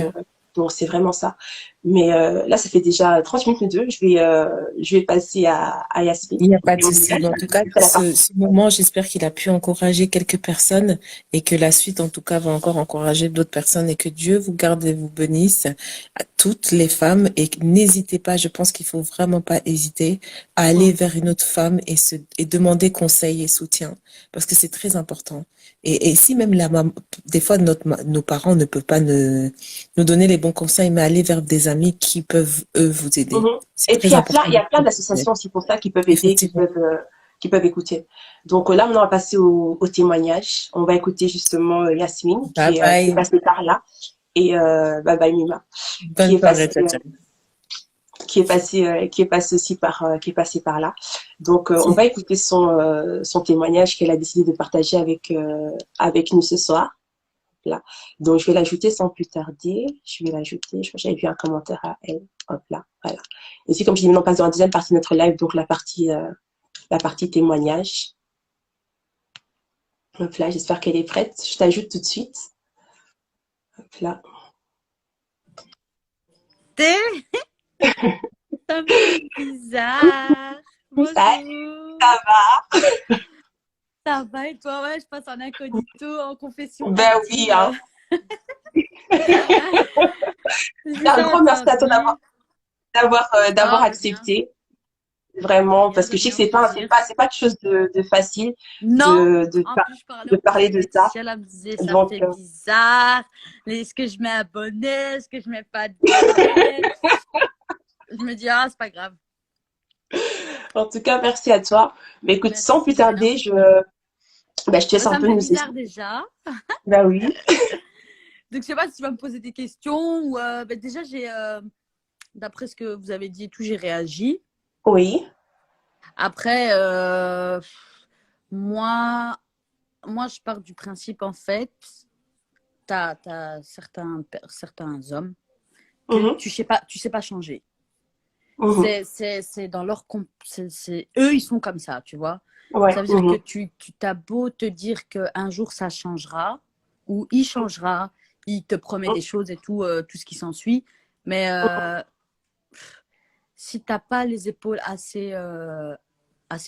Donc, c'est vraiment ça. Mais là, ça fait déjà 30 minutes deux. Je vais passer à Yasmine. Il n'y a pas de Et au souci. montage, Mais en tout cas, c'est la ce moment, j'espère qu'il a pu encourager quelques personnes et que la suite, en tout cas, va encore encourager d'autres personnes et que Dieu vous garde et vous bénisse à toutes les femmes. Et n'hésitez pas, je pense qu'il faut vraiment pas hésiter à aller partie. vers une autre femme et demander conseil et soutien parce que c'est très important. Et si même des fois, nos parents ne peuvent pas nous donner les bons conseils, mais aller vers des amis qui peuvent, eux, vous aider. Mhm. C'est Et puis, très important. il y a plein d'associations aussi pour ça qui peuvent aider, Effectivement. qui peuvent écouter. Donc là, maintenant, on va passer au témoignage. On va écouter justement Yasmine, Bye qui est bye. passée par là, et bye bye Mima, qui Bonne est soirée, passée, ciao, ciao. qui est passée aussi qui est passée par là. Donc, on va écouter son témoignage qu'elle a décidé de partager avec nous ce soir. Là. Donc, je vais l'ajouter sans plus tarder. Je vais l'ajouter. Je crois que j'avais vu un commentaire à elle. Hop là, voilà. Et puis, comme je dis, maintenant, on passe dans la deuxième partie de notre live, donc la partie témoignage. Hop là, j'espère qu'elle est prête. Je t'ajoute tout de suite. Hop là. Ça me fait bizarre. Bonjour. Ça va? Ça va et toi? Ouais, je passe en incognito, en confession Ben intime. oui, hein. Je Un grand merci à toi bienvenue. d'avoir Ah, accepté. Vraiment, rien parce de que je sais que rien, au plaisir. c'est pas quelque chose de facile Non, de, en par- plus, je parlais de en plus parler avec de ça. Laetitia, elle me disait, ça Donc, fait bizarre. Est-ce que je mets un bonnet? Est-ce que je mets pas de bonnet? Je me dis, ah, c'est pas grave. en tout cas, merci à toi. Mais écoute, sans plus Merci, de rien. tarder, je te laisse un Ça me peu fait nous bizarre expliquer. déjà. Ben oui. Donc, je sais pas si tu vas me poser des questions ou déjà, d'après ce que vous avez dit et tout, j'ai réagi. Oui. Après, moi, je pars du principe, en fait, t'as certains hommes que Mhm, tu sais pas changer. mhm. C'est dans leur eux, ils sont comme ça, tu vois. Ouais. Ça veut dire que Mhm, tu t'as beau te dire qu'un jour ça changera ou il changera, il te promet des choses et tout ce qui s'ensuit, mais si t'as pas les épaules assez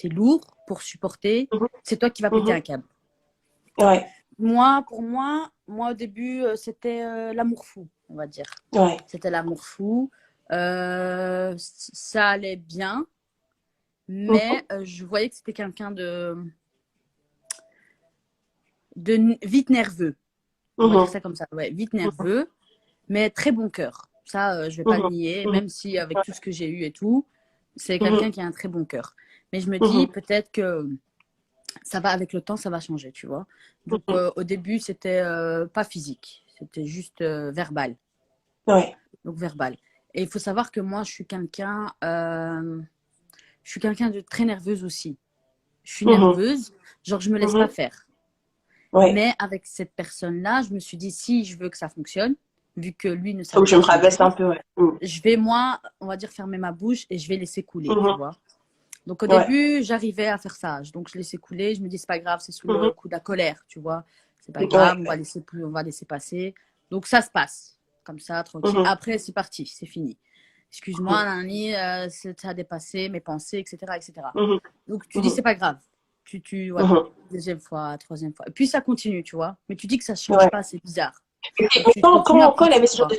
lourds pour supporter, mhm, c'est toi qui vas péter mhm. un câble. Ouais. Pour moi, au début, c'était l'amour fou, on va dire. Ouais. C'était l'amour fou. Ça allait bien, Mhm, mais je voyais que c'était quelqu'un de vite nerveux. On va dire mhm, ça comme ça. Ouais, vite nerveux, mais très bon cœur. Ça, je vais pas le mhm, nier, mhm. même si avec tout ce que j'ai eu et tout, c'est quelqu'un Mhm, qui a un très bon cœur. Mais je me dis mhm, peut-être que ça va avec le temps, ça va changer, tu vois. Donc mhm. au début, c'était pas physique, c'était juste verbal. Ouais. Donc verbal. Et il faut savoir que moi, je suis quelqu'un de très nerveuse aussi. Je suis Mhm, nerveuse, genre je me laisse pas mhm. faire. Ouais. Mais avec cette personne-là, je me suis dit, si je veux que ça fonctionne, vu que lui ne Faut savait que je pas me changer, rabaisse un peu, ouais. Mhm, je vais, moi, on va dire, fermer ma bouche et je vais laisser couler, tu mhm. vois. Donc au Ouais. début, j'arrivais à faire ça. Donc je laissais couler, je me dis, c'est pas grave, c'est sous Mhm. le coup de la colère, tu vois. C'est pas Ouais. grave, on va laisser passer. Donc ça se passe, comme ça, tranquille. Mhm, Après, c'est parti, c'est fini. Excuse-moi, mhm, Nani, ça a dépassé mes pensées, etc., etc. mhm, Donc tu dis, mhm, c'est pas grave. Voilà, mhm. deuxième fois, troisième fois. Et puis ça continue, tu vois. Mais tu dis que ça change Ouais. pas, c'est bizarre. Mais Donc tu continues un quand petit il peu, avait ce genre quoi.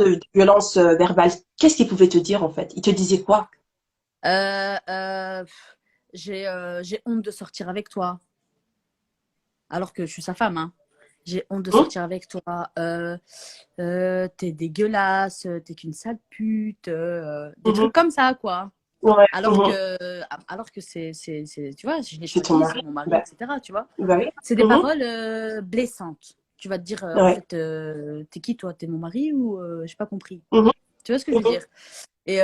de violence verbale, qu'est-ce qu'il pouvait te dire en fait? Il te disait quoi? Euh, euh, j'ai honte de sortir avec toi, alors que je suis sa femme, hein. J'ai honte de Hein? sortir avec toi. T'es dégueulasse, t'es qu'une sale pute. Des Mhm. trucs comme ça, quoi. Ouais. Alors Mhm. que, tu vois, je l'ai C'est ton choisi, c'est mari? mon mari, Bah, etc. Tu vois, bah oui. c'est des Mhm. paroles blessantes. Tu vas te dire, en Ouais. fait, t'es qui toi? T'es mon mari ou j'ai pas compris? Mhm. Tu vois ce que je veux Mhm. dire? Et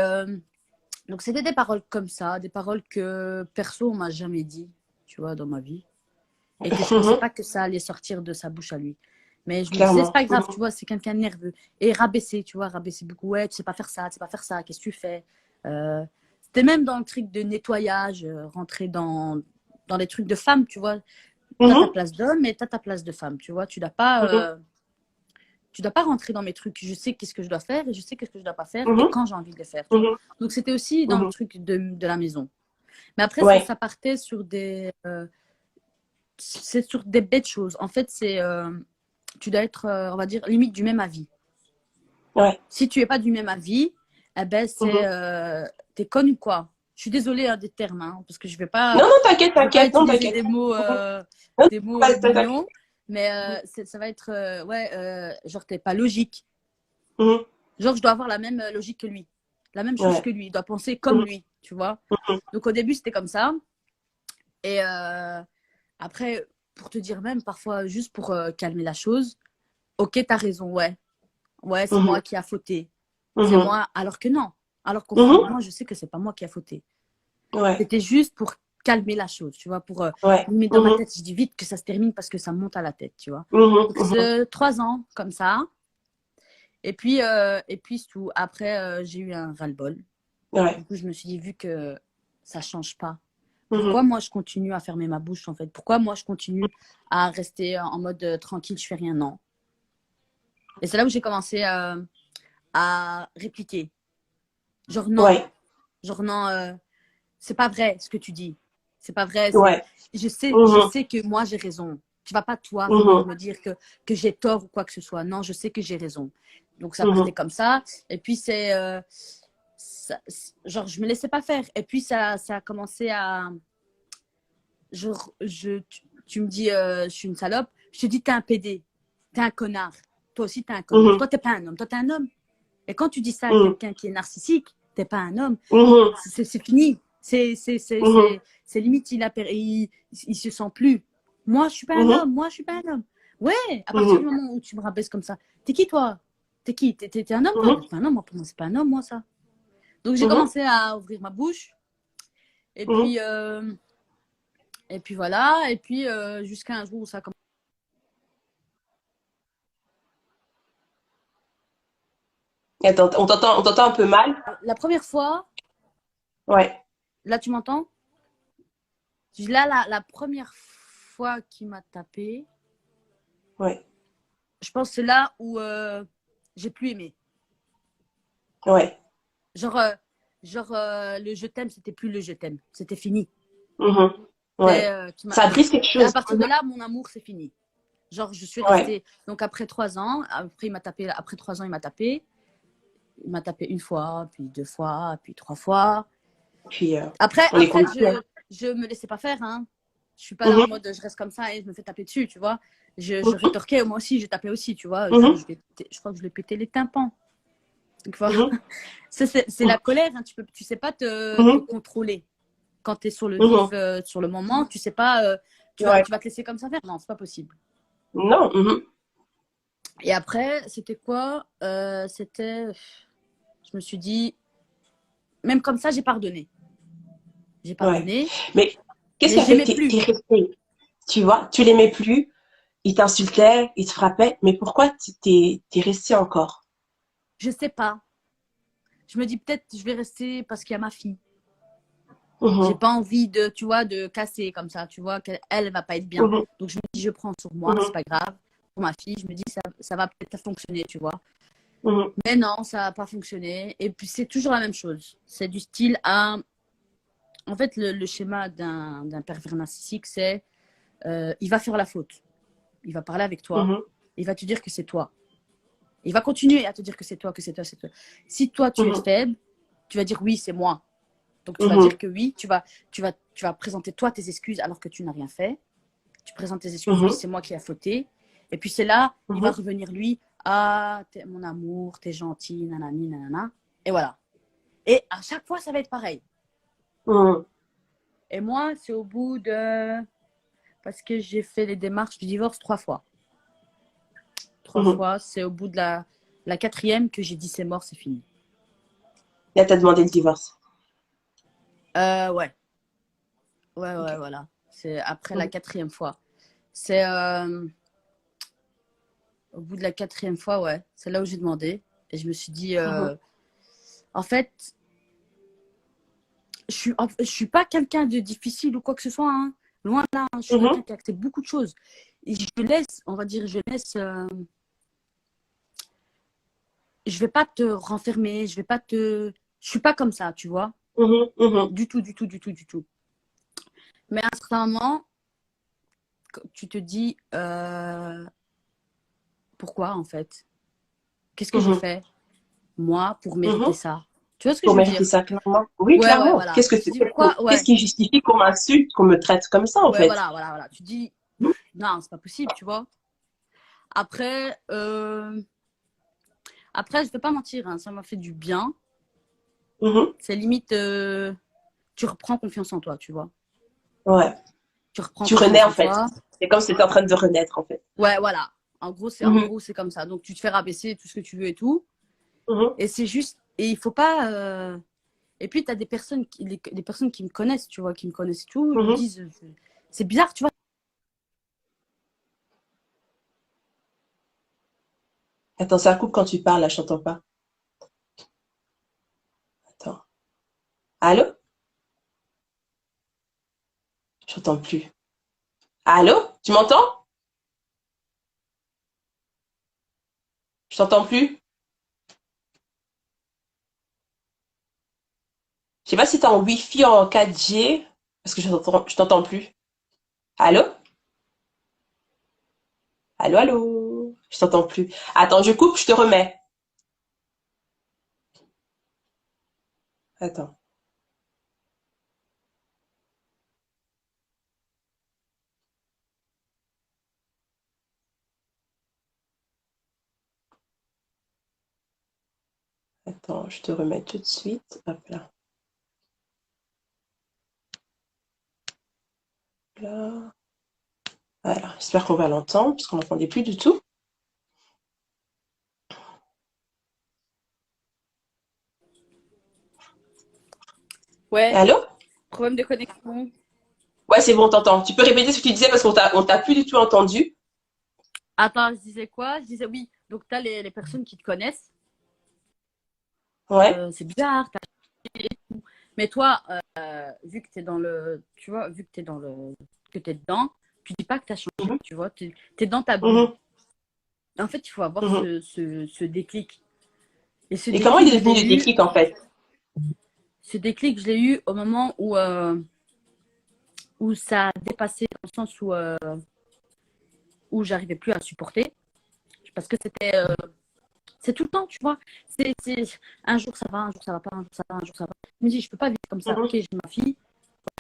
donc, c'était des paroles comme ça, des paroles que perso, on m'a jamais dit, tu vois, dans ma vie. Et que je pensais Mhm. pas que ça allait sortir de sa bouche à lui. Mais je me disais, c'est Clairement. pas grave, tu Mhm. vois, c'est quelqu'un de nerveux. Et rabaisser, tu vois, rabaisser beaucoup. Ouais, tu sais pas faire ça, tu sais pas faire ça, qu'est-ce que tu fais? Euh, C'était même dans le truc de nettoyage, rentrer dans les trucs de femme, tu vois. T'as ta Mhm. place d'homme et t'as ta place de femme, tu vois. tu dois pas rentrer dans mes trucs. Je sais qu'est-ce que je dois faire et je sais qu'est-ce que je dois pas faire et Mhm. quand j'ai envie de le faire. Tu vois. Mhm. Donc, c'était aussi dans le Mhm. truc de la maison. Mais après, Ouais. ça partait sur c'est sur des bêtes choses. En fait, tu dois être, on va dire, limite du même avis. Ouais. Si tu es pas du même avis, eh ben, Mhm. t'es conne ou quoi? Je suis désolée des termes, hein, parce que je vais pas, Non, non, t'inquiète, je vais pas t'inquiète, non, utiliser t'inquiète. Non, des mots t'inquiète. mignons, mais ça va être, genre, t'es pas logique. Mhm. Genre, je dois avoir la même logique que lui, la même chose Ouais. que lui, il doit penser comme Mhm. lui, tu vois. Mhm. Donc, au début, c'était comme ça. Et après, pour te dire même, parfois, juste pour calmer la chose, ok, t'as raison, ouais. Ouais, c'est moi Mhm. qui a fauté. C'est Mhm. moi, alors que non. Alors qu'au fond de Mhm. moi, je sais que c'est pas moi qui a fauté. Ouais. C'était juste pour calmer la chose, tu vois, pour Ouais. mais dans ma Mhm. tête, je dis vite que ça se termine parce que ça me monte à la tête, tu vois. Mhm. Donc, Mhm. c'est 3 ans comme ça. Et puis c'est tout. Après, j'ai eu un ras-le-bol. Ouais. Du coup, je me suis dit, vu que ça change pas, Mhm. pourquoi moi je continue à fermer ma bouche en fait? Pourquoi moi je continue à rester en mode tranquille, je fais rien? Non. Et c'est là où j'ai commencé à répliquer. Genre non, Ouais. genre non, c'est pas vrai ce que tu dis. C'est pas vrai. Ouais. Je Mhm. sais que moi j'ai raison. Tu vas pas toi venir Mhm. me dire que j'ai tort ou quoi que ce soit. Non, je sais que j'ai raison. Donc ça partait Mhm. comme ça. Et puis genre je me laissais pas faire. Et puis ça a commencé à tu me dis je suis une salope. Je te dis t'es un PD, t'es un connard. Toi aussi t'es un connard. Mhm. Toi t'es pas un homme. Toi t'es un homme. Et quand tu dis ça à Mhm. quelqu'un qui est narcissique, t'es pas un homme. Mhm. C'est fini. Mhm. C'est limite, il se sent plus. Moi, je suis pas un Mhm. homme. Moi, je suis pas un homme. Ouais, à partir du Mhm. moment où tu me rabaisses comme ça, t'es qui toi? T'es qui? T'es un homme toi? Mhm. T'es pas un homme, moi, pour moi, c'est pas un homme, moi, ça. Donc, j'ai Mhm. commencé à ouvrir ma bouche. Et Mhm. puis, voilà. Et puis, jusqu'à un jour où ça a commencé. Attends, on t'entend un peu mal. La première fois, Ouais. là, tu m'entends? Là, la première fois qu'il m'a tapé, Ouais. je pense que c'est là où j'ai plus aimé. Ouais. Genre, le je t'aime, c'était plus le je t'aime. C'était fini. Mhm. Ouais. Ça brise quelque À chose. partir de Mhm. là, mon amour, c'est fini. Genre, je suis Ouais. restée. Donc, après 3 ans, après, il m'a tapé. Après 3 ans, il m'a tapé. Il m'a tapé une fois, puis 2 fois, puis 3 fois. Puis, on est Après conditionnés. je me laissais pas faire. Hein. Je suis pas là en Mhm. mode je reste comme ça et je me fais taper dessus, tu vois. Je Mhm. rétorquais, moi aussi, je tapais aussi, tu vois. Mhm. Je crois que je lui ai pété les tympans. Donc, voilà. Mhm. C'est la colère, hein. Tu sais pas te Mhm. contrôler. Quand tu es sur le vif, Mhm. sur le moment, tu sais pas, Ouais. tu vas te laisser comme ça faire. Non, c'est pas possible. Non. Mhm. Et après, c'était quoi je me suis dit, même comme ça, j'ai pardonné. J'ai Ouais. pardonné, Mais qu'est-ce mais qui a fait j'aimais que t'es plus. resté? Tu vois, tu l'aimais plus, il t'insultait, il te frappait, mais pourquoi t'es resté encore? Je sais pas. Je me dis peut-être je vais rester parce qu'il y a ma fille. J'ai Mhm. pas envie de, tu vois, de casser comme ça, tu vois, qu'elle elle va pas être bien. Mhm. Donc je me dis, je prends sur moi, c'est Mhm. pas grave. Pour ma fille, je me dis, ça va peut-être fonctionner, tu vois. Mhm. Mais non, ça n'a pas fonctionné. Et puis c'est toujours la même chose. C'est du style à. En fait, le schéma d'un pervers narcissique, c'est il va faire la faute. Il va parler avec toi. Mhm. Il va te dire que c'est toi. Il va continuer à te dire que c'est toi, que c'est toi, c'est toi. Si toi, tu es Mhm. faible, tu vas dire oui, c'est moi. Donc tu vas Mhm. dire que oui, tu vas présenter toi tes excuses alors que tu n'as rien fait. Tu présentes tes excuses, oui, Mhm. c'est moi qui ai fauté. Et puis c'est là, il va Mhm. revenir lui, ah, t'es mon amour, t'es gentil, nanani, nanana. Et voilà. Et à chaque fois, ça va être pareil. Mhm. Et moi, c'est au bout de... Parce que j'ai fait les démarches du divorce 3 fois. Trois Mhm. fois, c'est au bout de la quatrième que j'ai dit c'est mort, c'est fini. Là, t'as demandé le divorce. Ouais. Ouais, Ok. voilà. C'est après la Mhm. quatrième fois. C'est au bout de la quatrième fois, ouais. C'est là où j'ai demandé. Et je me suis dit, Mhm. en fait, je suis pas quelqu'un de difficile ou quoi que ce soit. Hein. Loin de là, hein. Je suis quelqu'un Mhm. qui accepte beaucoup de choses. Et je laisse, on va dire, je laisse je vais pas te renfermer, je suis pas comme ça, tu vois. Du tout, du tout, du tout, du tout. Mais à un certain moment, tu te dis, pourquoi en fait? Qu'est-ce que j'ai fait, moi, pour mériter ça? Tu vois ce que Pour je veux mériter dire? ça, clairement. Oui, Ouais, ouais, clairement. voilà. Tu te dis, pourquoi? Qu'est-ce Ouais, qui justifie qu'on m'insulte, qu'on me traite comme ça, en ouais, fait? voilà, voilà, voilà. Tu te dis, non, c'est pas possible, tu vois. Après, je vais pas mentir, hein, ça m'a fait du bien. C'est limite, tu reprends confiance en toi, tu vois. Ouais. Tu reprends Tu renais, confiance en en fait. toi. C'est comme si tu étais en train de renaître, en fait. Ouais, voilà. En gros, c'est comme ça. Donc, tu te fais rabaisser tout ce que tu veux et tout. Et c'est juste, et il faut pas. Et puis, tu as des personnes, des personnes qui me connaissent, tu vois, qui me connaissent et tout. Ils me disent, c'est bizarre, tu vois. Attends, ça coupe quand tu parles, là, je t'entends pas. Attends. Allô? Je t'entends plus. Allô? Tu m'entends? Je t'entends plus. Je sais pas si t'es en Wi-Fi, en 4G, parce que je t'entends plus. Allô? Allô, allô? Je t'entends plus. Attends, je coupe, je te remets. Attends. Attends, je te remets tout de suite. Hop là. Là. Voilà. J'espère qu'on va l'entendre, parce qu'on n'entendait plus du tout. Ouais, Allô? problème de connexion. Ouais, c'est bon, t'entends. Tu peux répéter ce que tu disais parce on t'a plus du tout entendu. Attends, je disais quoi? Je disais oui. Donc, tu as les personnes qui te connaissent. Ouais. C'est bizarre. Mais toi, vu que tu es dans le. Tu vois, vu que tu es dans le. Que tu es dedans, tu dis pas que tu as changé. Mhm. Tu vois, tu es dans ta bulle. Mhm. En fait, il faut avoir Mhm. ce déclic. Et ce Et comment il déclic, est je l'ai devenu le eu. déclic, en fait? Ce déclic, je l'ai eu au moment où ça a dépassé, dans le sens où j'arrivais plus à supporter. Parce que c'est tout le temps, tu vois. Un jour ça va, un jour ça va pas, un jour ça va, un jour ça va. Je me dis, je peux pas vivre comme ça. Ok, Mhm. j'ai ma fille.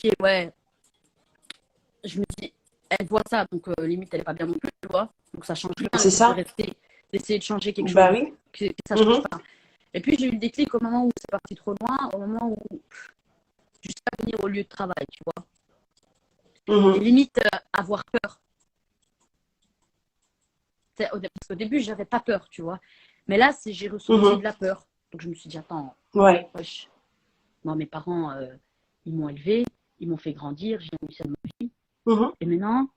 Ok, ouais. Je me dis, elle voit ça, donc limite, elle est pas bien non plus, tu vois. Donc ça change rien le C'est fait de ça? rester, d'essayer de changer quelque chose. Bah oui. Que ça change Mhm. pas. Et puis j'ai eu le déclic au moment où c'est parti trop loin, au moment où jusqu'à venir au lieu de travail, tu vois. Et Mhm. limite, avoir peur. Parce qu'au début, j'avais pas peur, tu vois. Mais là, j'ai ressenti Mhm. de la peur. Donc je me suis dit, attends, Ouais. wesh, moi, mes parents, ils m'ont élevé, ils m'ont fait grandir, j'ai eu ça de ma vie. Mhm. Et maintenant,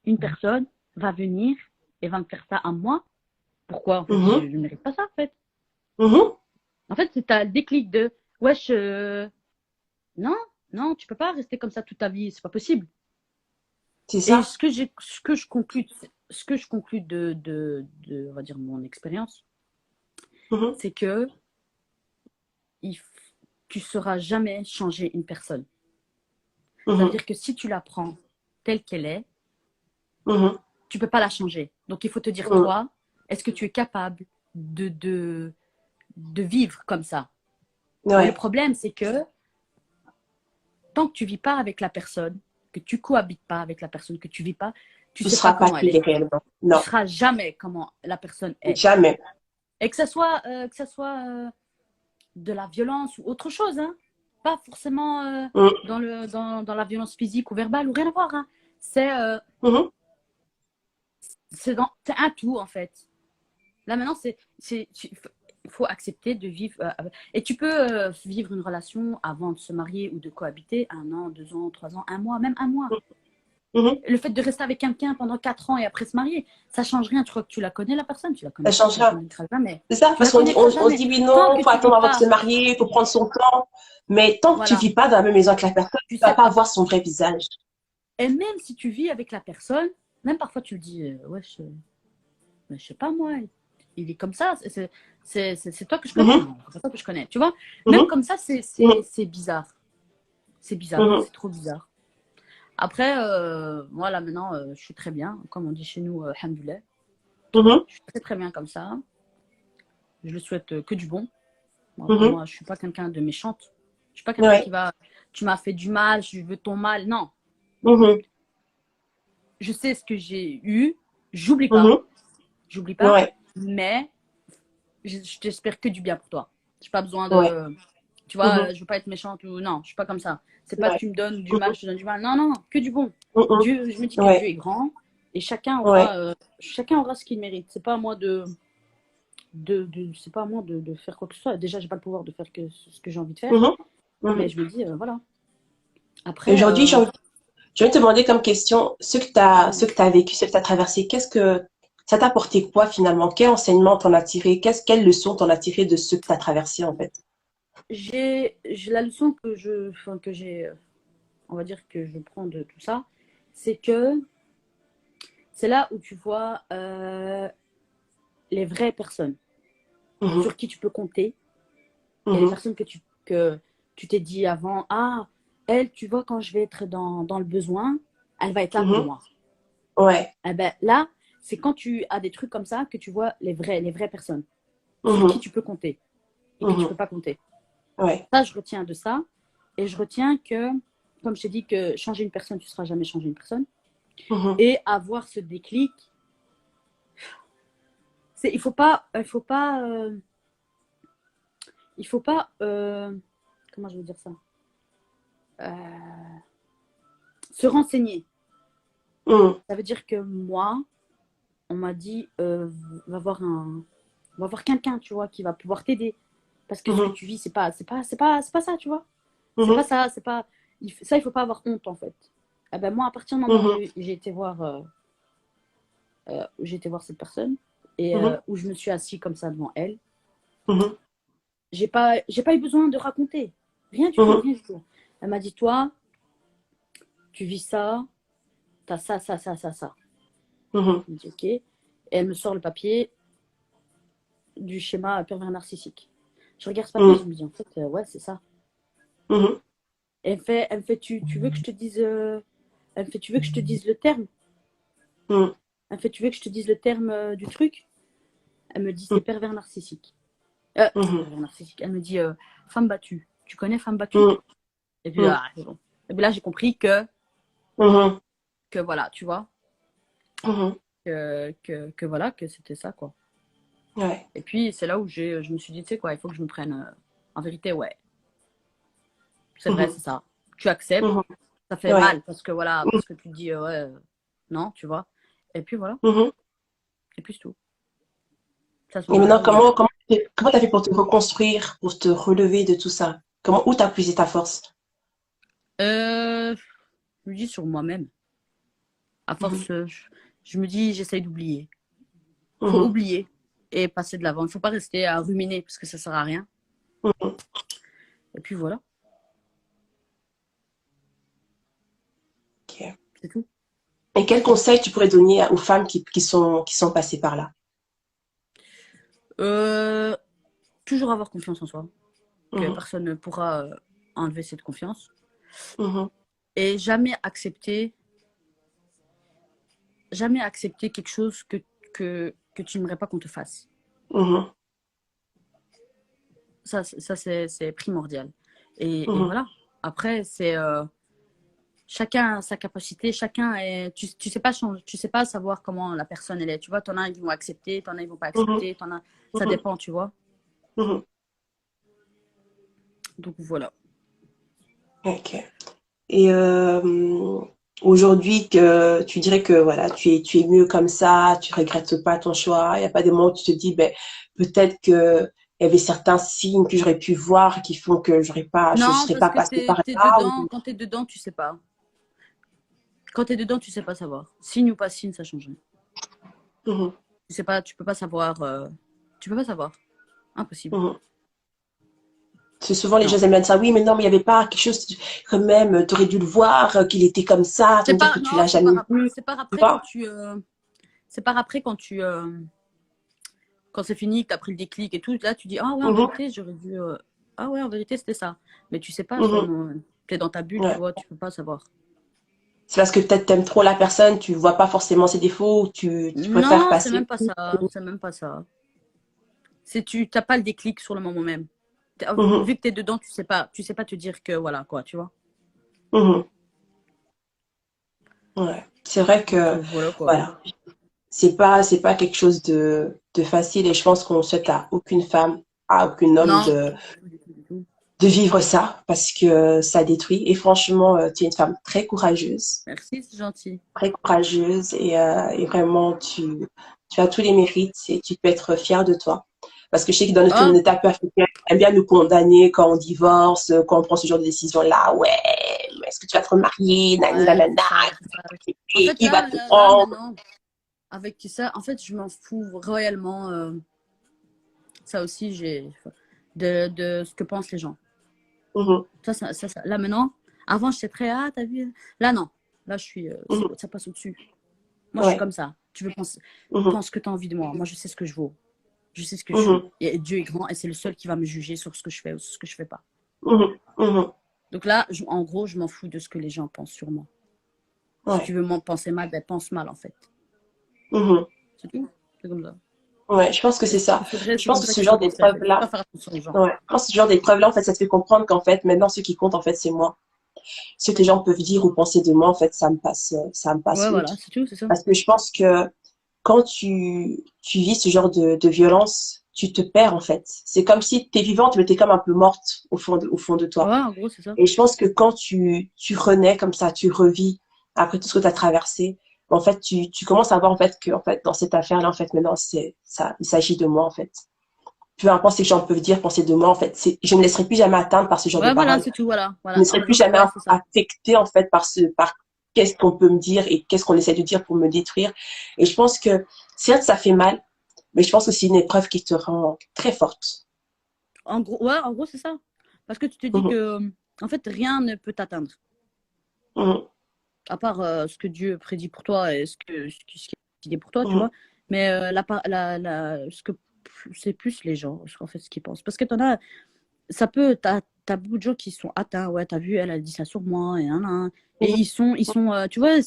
une personne va venir et va me faire ça à moi. Pourquoi? En fait, je Mhm. ne mérite pas ça, en fait. Mhm. En fait, c'est un déclic de, wesh, non, non, tu peux pas rester comme ça toute ta vie, c'est pas possible. C'est Et ça? ce que je conclus on va dire, mon expérience, Mhm. c'est que tu ne sauras jamais changer une personne. Ça veut Mhm. dire que si tu la prends telle qu'elle est, Mhm. tu ne peux pas la changer. Donc, il faut te dire, Mhm. toi, est-ce que tu es capable de vivre comme ça? Mais le Ouais. problème, c'est que tant que tu ne vis pas avec la personne, que tu cohabites pas avec la personne, que tu vis pas, tu Tu ne sais pas seras pas comment qui elle il est est. réellement. Tu ne Non. sauras jamais comment la personne est. Jamais. Et que ça soit de la violence ou autre chose, hein. Pas forcément Mhm. dans la violence physique ou verbale ou rien à voir, hein. Mhm. C'est un tout, en fait. Là, maintenant, il faut accepter de vivre. Et tu peux vivre une relation avant de se marier ou de cohabiter 1 an, 2 ans, 3 ans, un mois, même un mois. Mhm. Le fait de rester avec quelqu'un pendant 4 ans et après se marier, ça change rien. Tu crois que tu la connais, la personne? Tu la Ça connais pas, tu la changera. connaîtras jamais. C'est ça, Tu parce la on connaîtras se jamais. dit oui, Tant non, que faut tu vis attendre avant de se pas, marier, faut prendre son temps. Mais tant que tu voilà, vis pas dans la même maison que la personne, tu tu vas sais pas pas. voir son vrai visage. Et même si tu vis avec la personne, même parfois tu le dis, ouais, je sais pas moi, il est comme ça. C'est toi que je connais. Non, c'est pas toi que je connais. Tu vois, même comme ça, c'est bizarre. C'est bizarre, c'est trop bizarre. Après, moi, là, maintenant, je suis très bien. Comme on dit chez nous, alhamdoulilah. Je suis très, très bien comme ça. Je lui souhaite que du bon. Moi, je suis pas quelqu'un de méchante. Je suis pas quelqu'un qui va... Tu m'as fait du mal, je veux ton mal. Non. Je sais ce que j'ai eu. J'oublie pas. J'oublie pas. Mais je t'espère que du bien pour toi. J'ai pas besoin de... Tu vois, je veux pas être méchante ou... Non, je suis pas comme ça. C'est pas que tu me donnes du mal, je te donne du mal. Non, non, non, que du bon. Dieu, je me dis que Dieu est grand et chacun aura ce qu'il mérite. C'est pas à moi c'est pas à moi de faire quoi que ce soit. Déjà, j'ai pas le pouvoir de faire que ce que j'ai envie de faire. Mais je me dis, voilà. Après, aujourd'hui, je vais te demander comme question, ce que tu as vécu, ce que tu as traversé, qu'est-ce que ça t'a apporté quoi finalement? Quel enseignement t'en as tiré? Quelle leçon t'en as tiré de ce que tu as traversé en fait? j'ai la leçon que j'ai, on va dire que je prends de tout ça, c'est que c'est là où tu vois les vraies personnes sur qui tu peux compter. Et les personnes que tu t'es dit avant, ah, elle, tu vois, quand je vais être dans le besoin, elle va être là pour moi. Ouais. Eh ben, là, c'est quand tu as des trucs comme ça que tu vois les vraies personnes sur qui tu peux compter et que tu ne peux pas compter. Ouais. Ça, je retiens de ça. Et je retiens que, comme je t'ai dit, que changer une personne, tu ne seras jamais changer une personne. Et avoir ce déclic, il faut pas comment je veux dire ça, se renseigner. Ça veut dire que moi, on m'a dit, va voir quelqu'un, tu vois, qui va pouvoir t'aider. Parce que ce que tu vis, c'est pas ça, tu vois. C'est pas ça, ça, il faut pas avoir honte, en fait. Eh ben, moi, à partir du moment où j'ai été voir cette personne, et où je me suis assise comme ça devant elle, j'ai pas eu besoin de raconter. Rien du tout, rien du tout. Elle m'a dit, toi, tu vis ça, t'as ça. Je me dis, ok. Et elle me sort le papier du schéma pervers narcissique. Je regarde ce papier, je me dis, en fait, ouais, c'est ça. Et elle me fait, tu veux que je te dise, elle me fait, tu veux que je te dise le terme? Elle me fait, tu veux que je te dise le terme du truc? Elle me dit, c'est pervers narcissique. Pervers narcissique. Elle me dit, femme battue. Tu connais femme battue? Et puis là, c'est bon. Et puis là, j'ai compris que voilà, tu vois, que voilà, que c'était ça, quoi. Ouais. Et puis, c'est là où je me suis dit, tu sais quoi, il faut que je me prenne, en vérité, ouais. C'est vrai, c'est ça. Tu acceptes, ça fait mal, parce que voilà, parce que tu te dis, ouais, non, tu vois. Et puis voilà. Et puis c'est tout. Et maintenant, comment t'as fait pour te reconstruire, pour te relever de tout ça? Où t'as puisé ta force? Je me dis sur moi-même. À force, je me dis, j'essaye d'oublier. Il faut oublier et passer de l'avant. Il ne faut pas rester à ruminer parce que ça ne sert à rien. Et puis voilà. Okay. C'est tout. Et quel conseil tu pourrais donner aux femmes qui sont passées par là? Toujours avoir confiance en soi. Que personne ne pourra enlever cette confiance. Et jamais accepter quelque chose que tu n'aimerais pas qu'on te fasse. Ça c'est primordial. Et voilà. Après, c'est chacun a sa capacité, chacun est. Tu sais pas savoir comment la personne elle est. Tu vois, t'en as qui vont accepter, t'en as qui vont pas accepter, ça dépend, tu vois. Donc voilà. Ok. Et aujourd'hui, tu dirais que voilà, tu es mieux comme ça, tu regrettes pas ton choix. Il n'y a pas de moment où tu te dis, ben peut-être que il y avait certains signes que j'aurais pu voir qui font que je serais pas passée par là. Quand tu es dedans, tu sais pas. Quand tu es dedans, tu sais pas savoir. Signe ou pas signe, ça change rien. Tu sais pas, tu peux pas savoir. Tu peux pas savoir. Impossible. C'est souvent les gens aiment bien dire ça. Oui, mais non, mais il n'y avait pas quelque chose quand même. Tu aurais dû le voir, qu'il était comme ça. C'est pas, que tu l'as jamais vu. C'est par après quand tu. C'est par après quand tu. Quand c'est fini, que tu as pris le déclic et tout, là, tu dis, ah ouais, en Mhm, vérité, j'aurais dû. Ah ouais, en vérité, c'était ça. Mais tu sais pas, sur le mhm. moment. Tu es dans ta bulle, tu Ouais. vois, tu peux pas savoir. C'est parce que peut-être t'aimes trop la personne, tu vois pas forcément ses défauts, ou tu préfères Non, c'est passer. même pas ça. C'est même pas ça. C'est tu t'as pas le déclic sur le moment même. Mhm, Vu que tu es dedans, tu sais pas te dire que voilà, quoi, tu vois. mhm. Ouais. C'est vrai Donc que, voilà, quoi. voilà, c'est pas quelque chose de facile et je pense qu'on souhaite à aucune femme, à aucun homme Non, du tout, du tout, du tout, du tout. de vivre ça parce que ça détruit. Et franchement, tu es une femme Merci, c'est gentil. très courageuse et vraiment, tu as tous les mérites et tu peux être fière de toi. Parce que je sais que dans notre Ah, communauté africaine, on aime bien nous condamner quand on divorce, quand on prend ce genre de décision-là. Ouais, mais est-ce que tu vas te remarier? Nani, ouais, nanana, c'est ça, c'est ça. En et fait, qui va te là, prendre? maintenant, avec ça, en fait, je m'en fous réellement. Ça aussi, de ce que pensent les gens. Mhm, Là, maintenant, avant, j'étais très, ah, t'as vu? Là, non. Là, je suis, mhm, ça passe au-dessus. Moi, je suis ouais, comme ça. Tu veux penser, mhm, pense que tu as envie de moi. Moi, je sais ce que je vaux. Je sais ce que je suis. mhm, Et Dieu est grand et c'est le seul qui va me juger sur ce que je fais ou sur ce que je fais pas. mhm, mhm, Donc là, en gros, je m'en fous de ce que les gens pensent sur moi. Si tu ouais, veux m'en penser mal, ben pense mal en fait. mhm. C'est tout. C'est comme ça. Ouais, je pense que c'est ça. Je C'est pense comme que ça ce qu'il faut genre penser en fait. Faut pas d'épreuve-là, faire attention aux gens. ouais, je pense que ce genre d'épreuve-là, en fait, ça te fait comprendre qu'en fait, maintenant, ce qui compte, en fait, c'est moi. Ce que les gens peuvent dire ou penser de moi, en fait, ça me passe Ouais, voilà, outre. c'est tout, c'est ça. Parce que je pense que quand tu vis ce genre de violence, tu te perds, en fait. C'est comme si tu es vivante, mais tu es comme un peu morte au fond de Ouais, toi. en gros, c'est ça. Et je pense que quand tu renais comme ça, tu revis après tout ce que tu as traversé, en fait, tu commences à voir, en fait, que, en fait, dans cette affaire-là, en fait, maintenant, il s'agit de moi, en fait. Peu importe ce que les gens peuvent dire, penser de moi, en fait, je ne me laisserai plus jamais atteindre par ce genre de Ouais, voilà, paroles. c'est tout, voilà. Je ne Voilà. serai plus jamais Ouais, c'est ça. affectée, en fait, par qu'est-ce qu'on peut me dire et qu'est-ce qu'on essaie de dire pour me détruire. Et je pense que, certes, ça fait mal, mais je pense que c'est une épreuve qui te rend très forte. En gros, ouais, en gros, c'est ça. Parce que tu te dis Mhm, que, en fait, rien ne peut t'atteindre. mhm, À part ce que Dieu prédit pour toi et ce qui est décidé pour toi, tu mhm, vois. Mais c'est plus les gens, en fait, ce qu'ils pensent. Parce que t'as beaucoup de gens qui sont atteints. Ouais, t'as vu, elle a dit ça sur moi, et nan, nan. Et mhm, tu vois,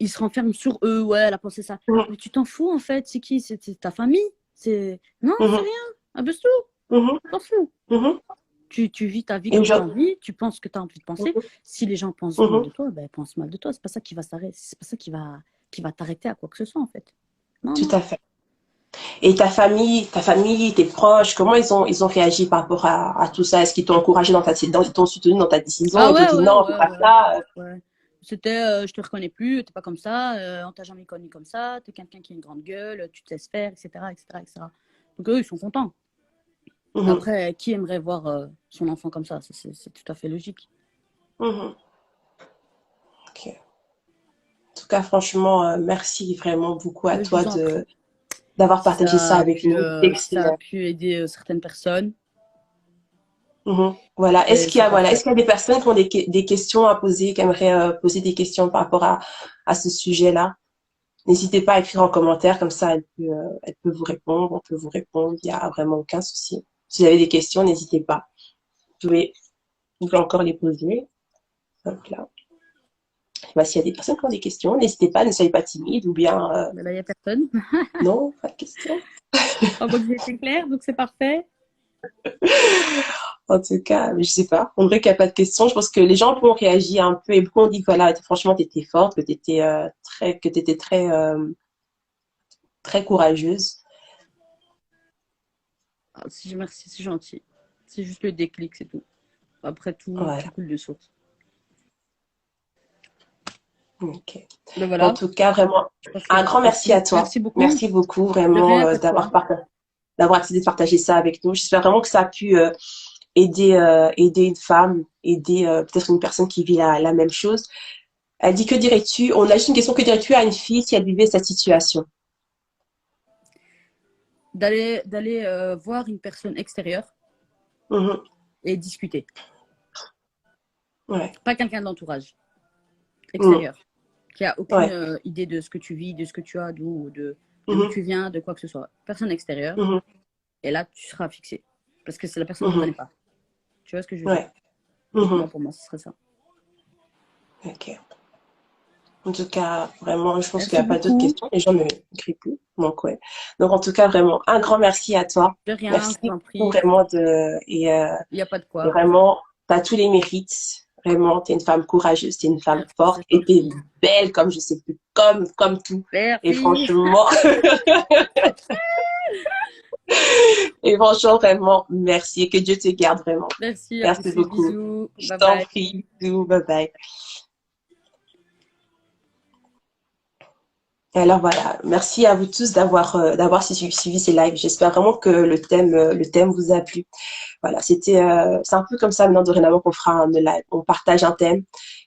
ils se renferment sur eux. Ouais, elle a pensé ça. mhm, Mais tu t'en fous, en fait. C'est qui? C'est ta famille? Non, c'est mhm, rien. Abaisse-toi, mhm, t'en fous. mhm. Tu vis ta vie Et comme tu as je... envie, tu penses que tu as envie de penser. Mhm, Si les gens pensent mal mhm, de toi, ben pense mal de toi. C'est pas ça qui va s'arrêter, c'est pas ça qui va t'arrêter à quoi que ce soit en fait. Non, tout non. à fait. Et ta famille, tes proches, comment ils ont réagi par rapport à tout ça? Est-ce qu'ils t'ont encouragé ils t'ont soutenu dans ta décision? Ah Ils t'ont ouais, dit ouais, non, fais ouais, pas ouais. ça. Ouais. C'était je te reconnais plus, t'es pas comme ça, on t'a jamais connu comme ça, t'es quelqu'un qui a une grande gueule, tu te laisses faire, etc., etc., etc. Donc eux, ils sont contents. Mhm, Après, qui aimerait voir son enfant comme ça? C'est tout à fait logique. mhm. Ok. En tout cas, franchement, merci vraiment beaucoup à Mais je toi vous en prie. d'avoir partagé ça avec nous. Si ça a Excellent. pu aider certaines personnes, Mhm. Voilà. c'est Est-ce parfait. qu'il y a des personnes qui ont des questions à poser, qui aimeraient poser des questions par rapport à ce sujet-là? N'hésitez pas à écrire en commentaire, comme ça elle peut vous répondre, on peut vous répondre, il n'y a vraiment aucun souci. Si vous avez des questions, n'hésitez pas. Vous pouvez encore les poser. Hop là. Bah, s'il y a des personnes qui ont des questions, n'hésitez pas, ne soyez pas timide ou bien Mais là, il n'y a personne. non, pas de questions. En mode j'ai été clair, donc c'est parfait. En tout cas, je sais pas. On dirait qu'il n'y a pas de questions. Je pense que les gens ont réagi un peu et beaucoup ont dit que voilà, franchement, t'étais forte, que t'étais très courageuse. Ah, si, merci, c'est gentil. C'est juste le déclic, c'est tout. Après, tout Voilà. coule de source. Ok. Ben En voilà, tout cas, vraiment, je pense que un j'ai grand tout merci à dit. toi. Merci beaucoup. Merci beaucoup De vraiment rien, pas de quoi. d'avoir accepté de partager ça avec nous. J'espère vraiment que ça a pu aider une femme, aider peut-être une personne qui vit la même chose. Elle dit, que dirais-tu? On a juste une question, que dirais-tu à une fille si elle vivait cette situation? D'aller voir une personne extérieure Mhm. et discuter. Ouais. Pas quelqu'un d'entourage, Mhm. extérieur, qui a aucune Ouais. idée de ce que tu vis, de ce que tu as, de d'où Mhm. tu viens, de quoi que ce soit. Personne extérieure. Mhm. Et là, tu seras fixé. Parce que c'est la personne que tu ne Mhm. connais pas. Tu vois ce que je veux dire? Ouais. Donc, Mhm. moi, pour moi, ce serait ça. Ok. En tout cas, vraiment, je pense qu'il Merci n'y a pas d'autres beaucoup. questions. Les gens ne crient plus. Donc, ouais. Donc, en tout cas, vraiment, un grand merci à toi. De rien, Merci je t'en beaucoup, prie. vraiment, de, Il n'y a pas de et quoi. vraiment, tu as tous les mérites. Vraiment, tu es une femme courageuse, tu es une femme Merci, forte c'est et tu es gentil. belle comme je sais plus, comme tout. Et Merci. franchement, et franchement, vraiment, merci. Et que Dieu te garde vraiment. Merci, à Merci plus. beaucoup. Bisous. Je Bye t'en bye. prie. Bisous. Bye bye. Et alors voilà, merci à vous tous d'avoir suivi ces lives. J'espère vraiment que le thème vous a plu. Voilà, c'est un peu comme ça maintenant dorénavant qu'on fera un live. On partage un thème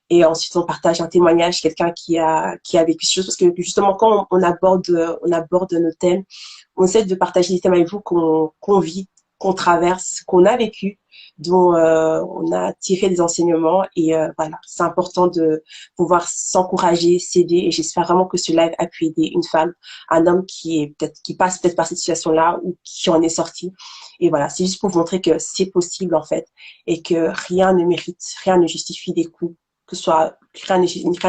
et ensuite on partage un témoignage, quelqu'un qui a vécu ces choses parce que justement quand on aborde nos thèmes, on essaie de partager des thèmes avec vous qu'on vit, qu'on traverse, qu'on a vécu, dont on a tiré des enseignements et voilà, c'est important de pouvoir s'encourager, s'aider et j'espère vraiment que ce live a pu aider une femme, un homme qui passe peut-être par cette situation-là ou qui en est sorti. Et voilà, c'est juste pour vous montrer que c'est possible en fait et que rien ne mérite, rien ne justifie des coups, que ce soit rien ne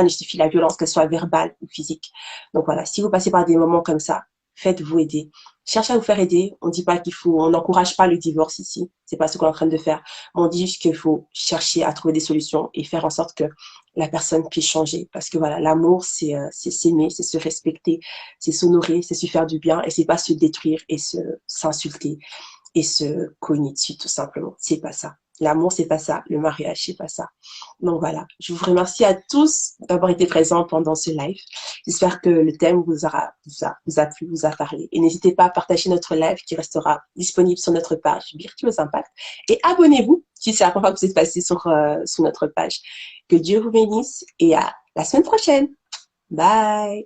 justifie la violence, qu'elle soit verbale ou physique. Donc voilà, si vous passez par des moments comme ça, faites-vous aider. Cherchez à vous faire aider. On dit pas on n'encourage pas le divorce ici. C'est pas ce qu'on est en train de faire. On dit juste qu'il faut chercher à trouver des solutions et faire en sorte que la personne puisse changer. Parce que voilà, l'amour, c'est s'aimer, c'est se respecter, c'est s'honorer, c'est se faire du bien et c'est pas se détruire et s'insulter et se cogner dessus tout simplement. C'est pas ça. L'amour, c'est pas ça. Le mariage, c'est pas ça. Donc voilà. Je vous remercie à tous d'avoir été présents pendant ce live. J'espère que le thème vous a plu, vous a parlé. Et n'hésitez pas à partager notre live qui restera disponible sur notre page Virtuose Impact. Et abonnez-vous si c'est la première fois que vous êtes passé sur notre page. Que Dieu vous bénisse et à la semaine prochaine. Bye.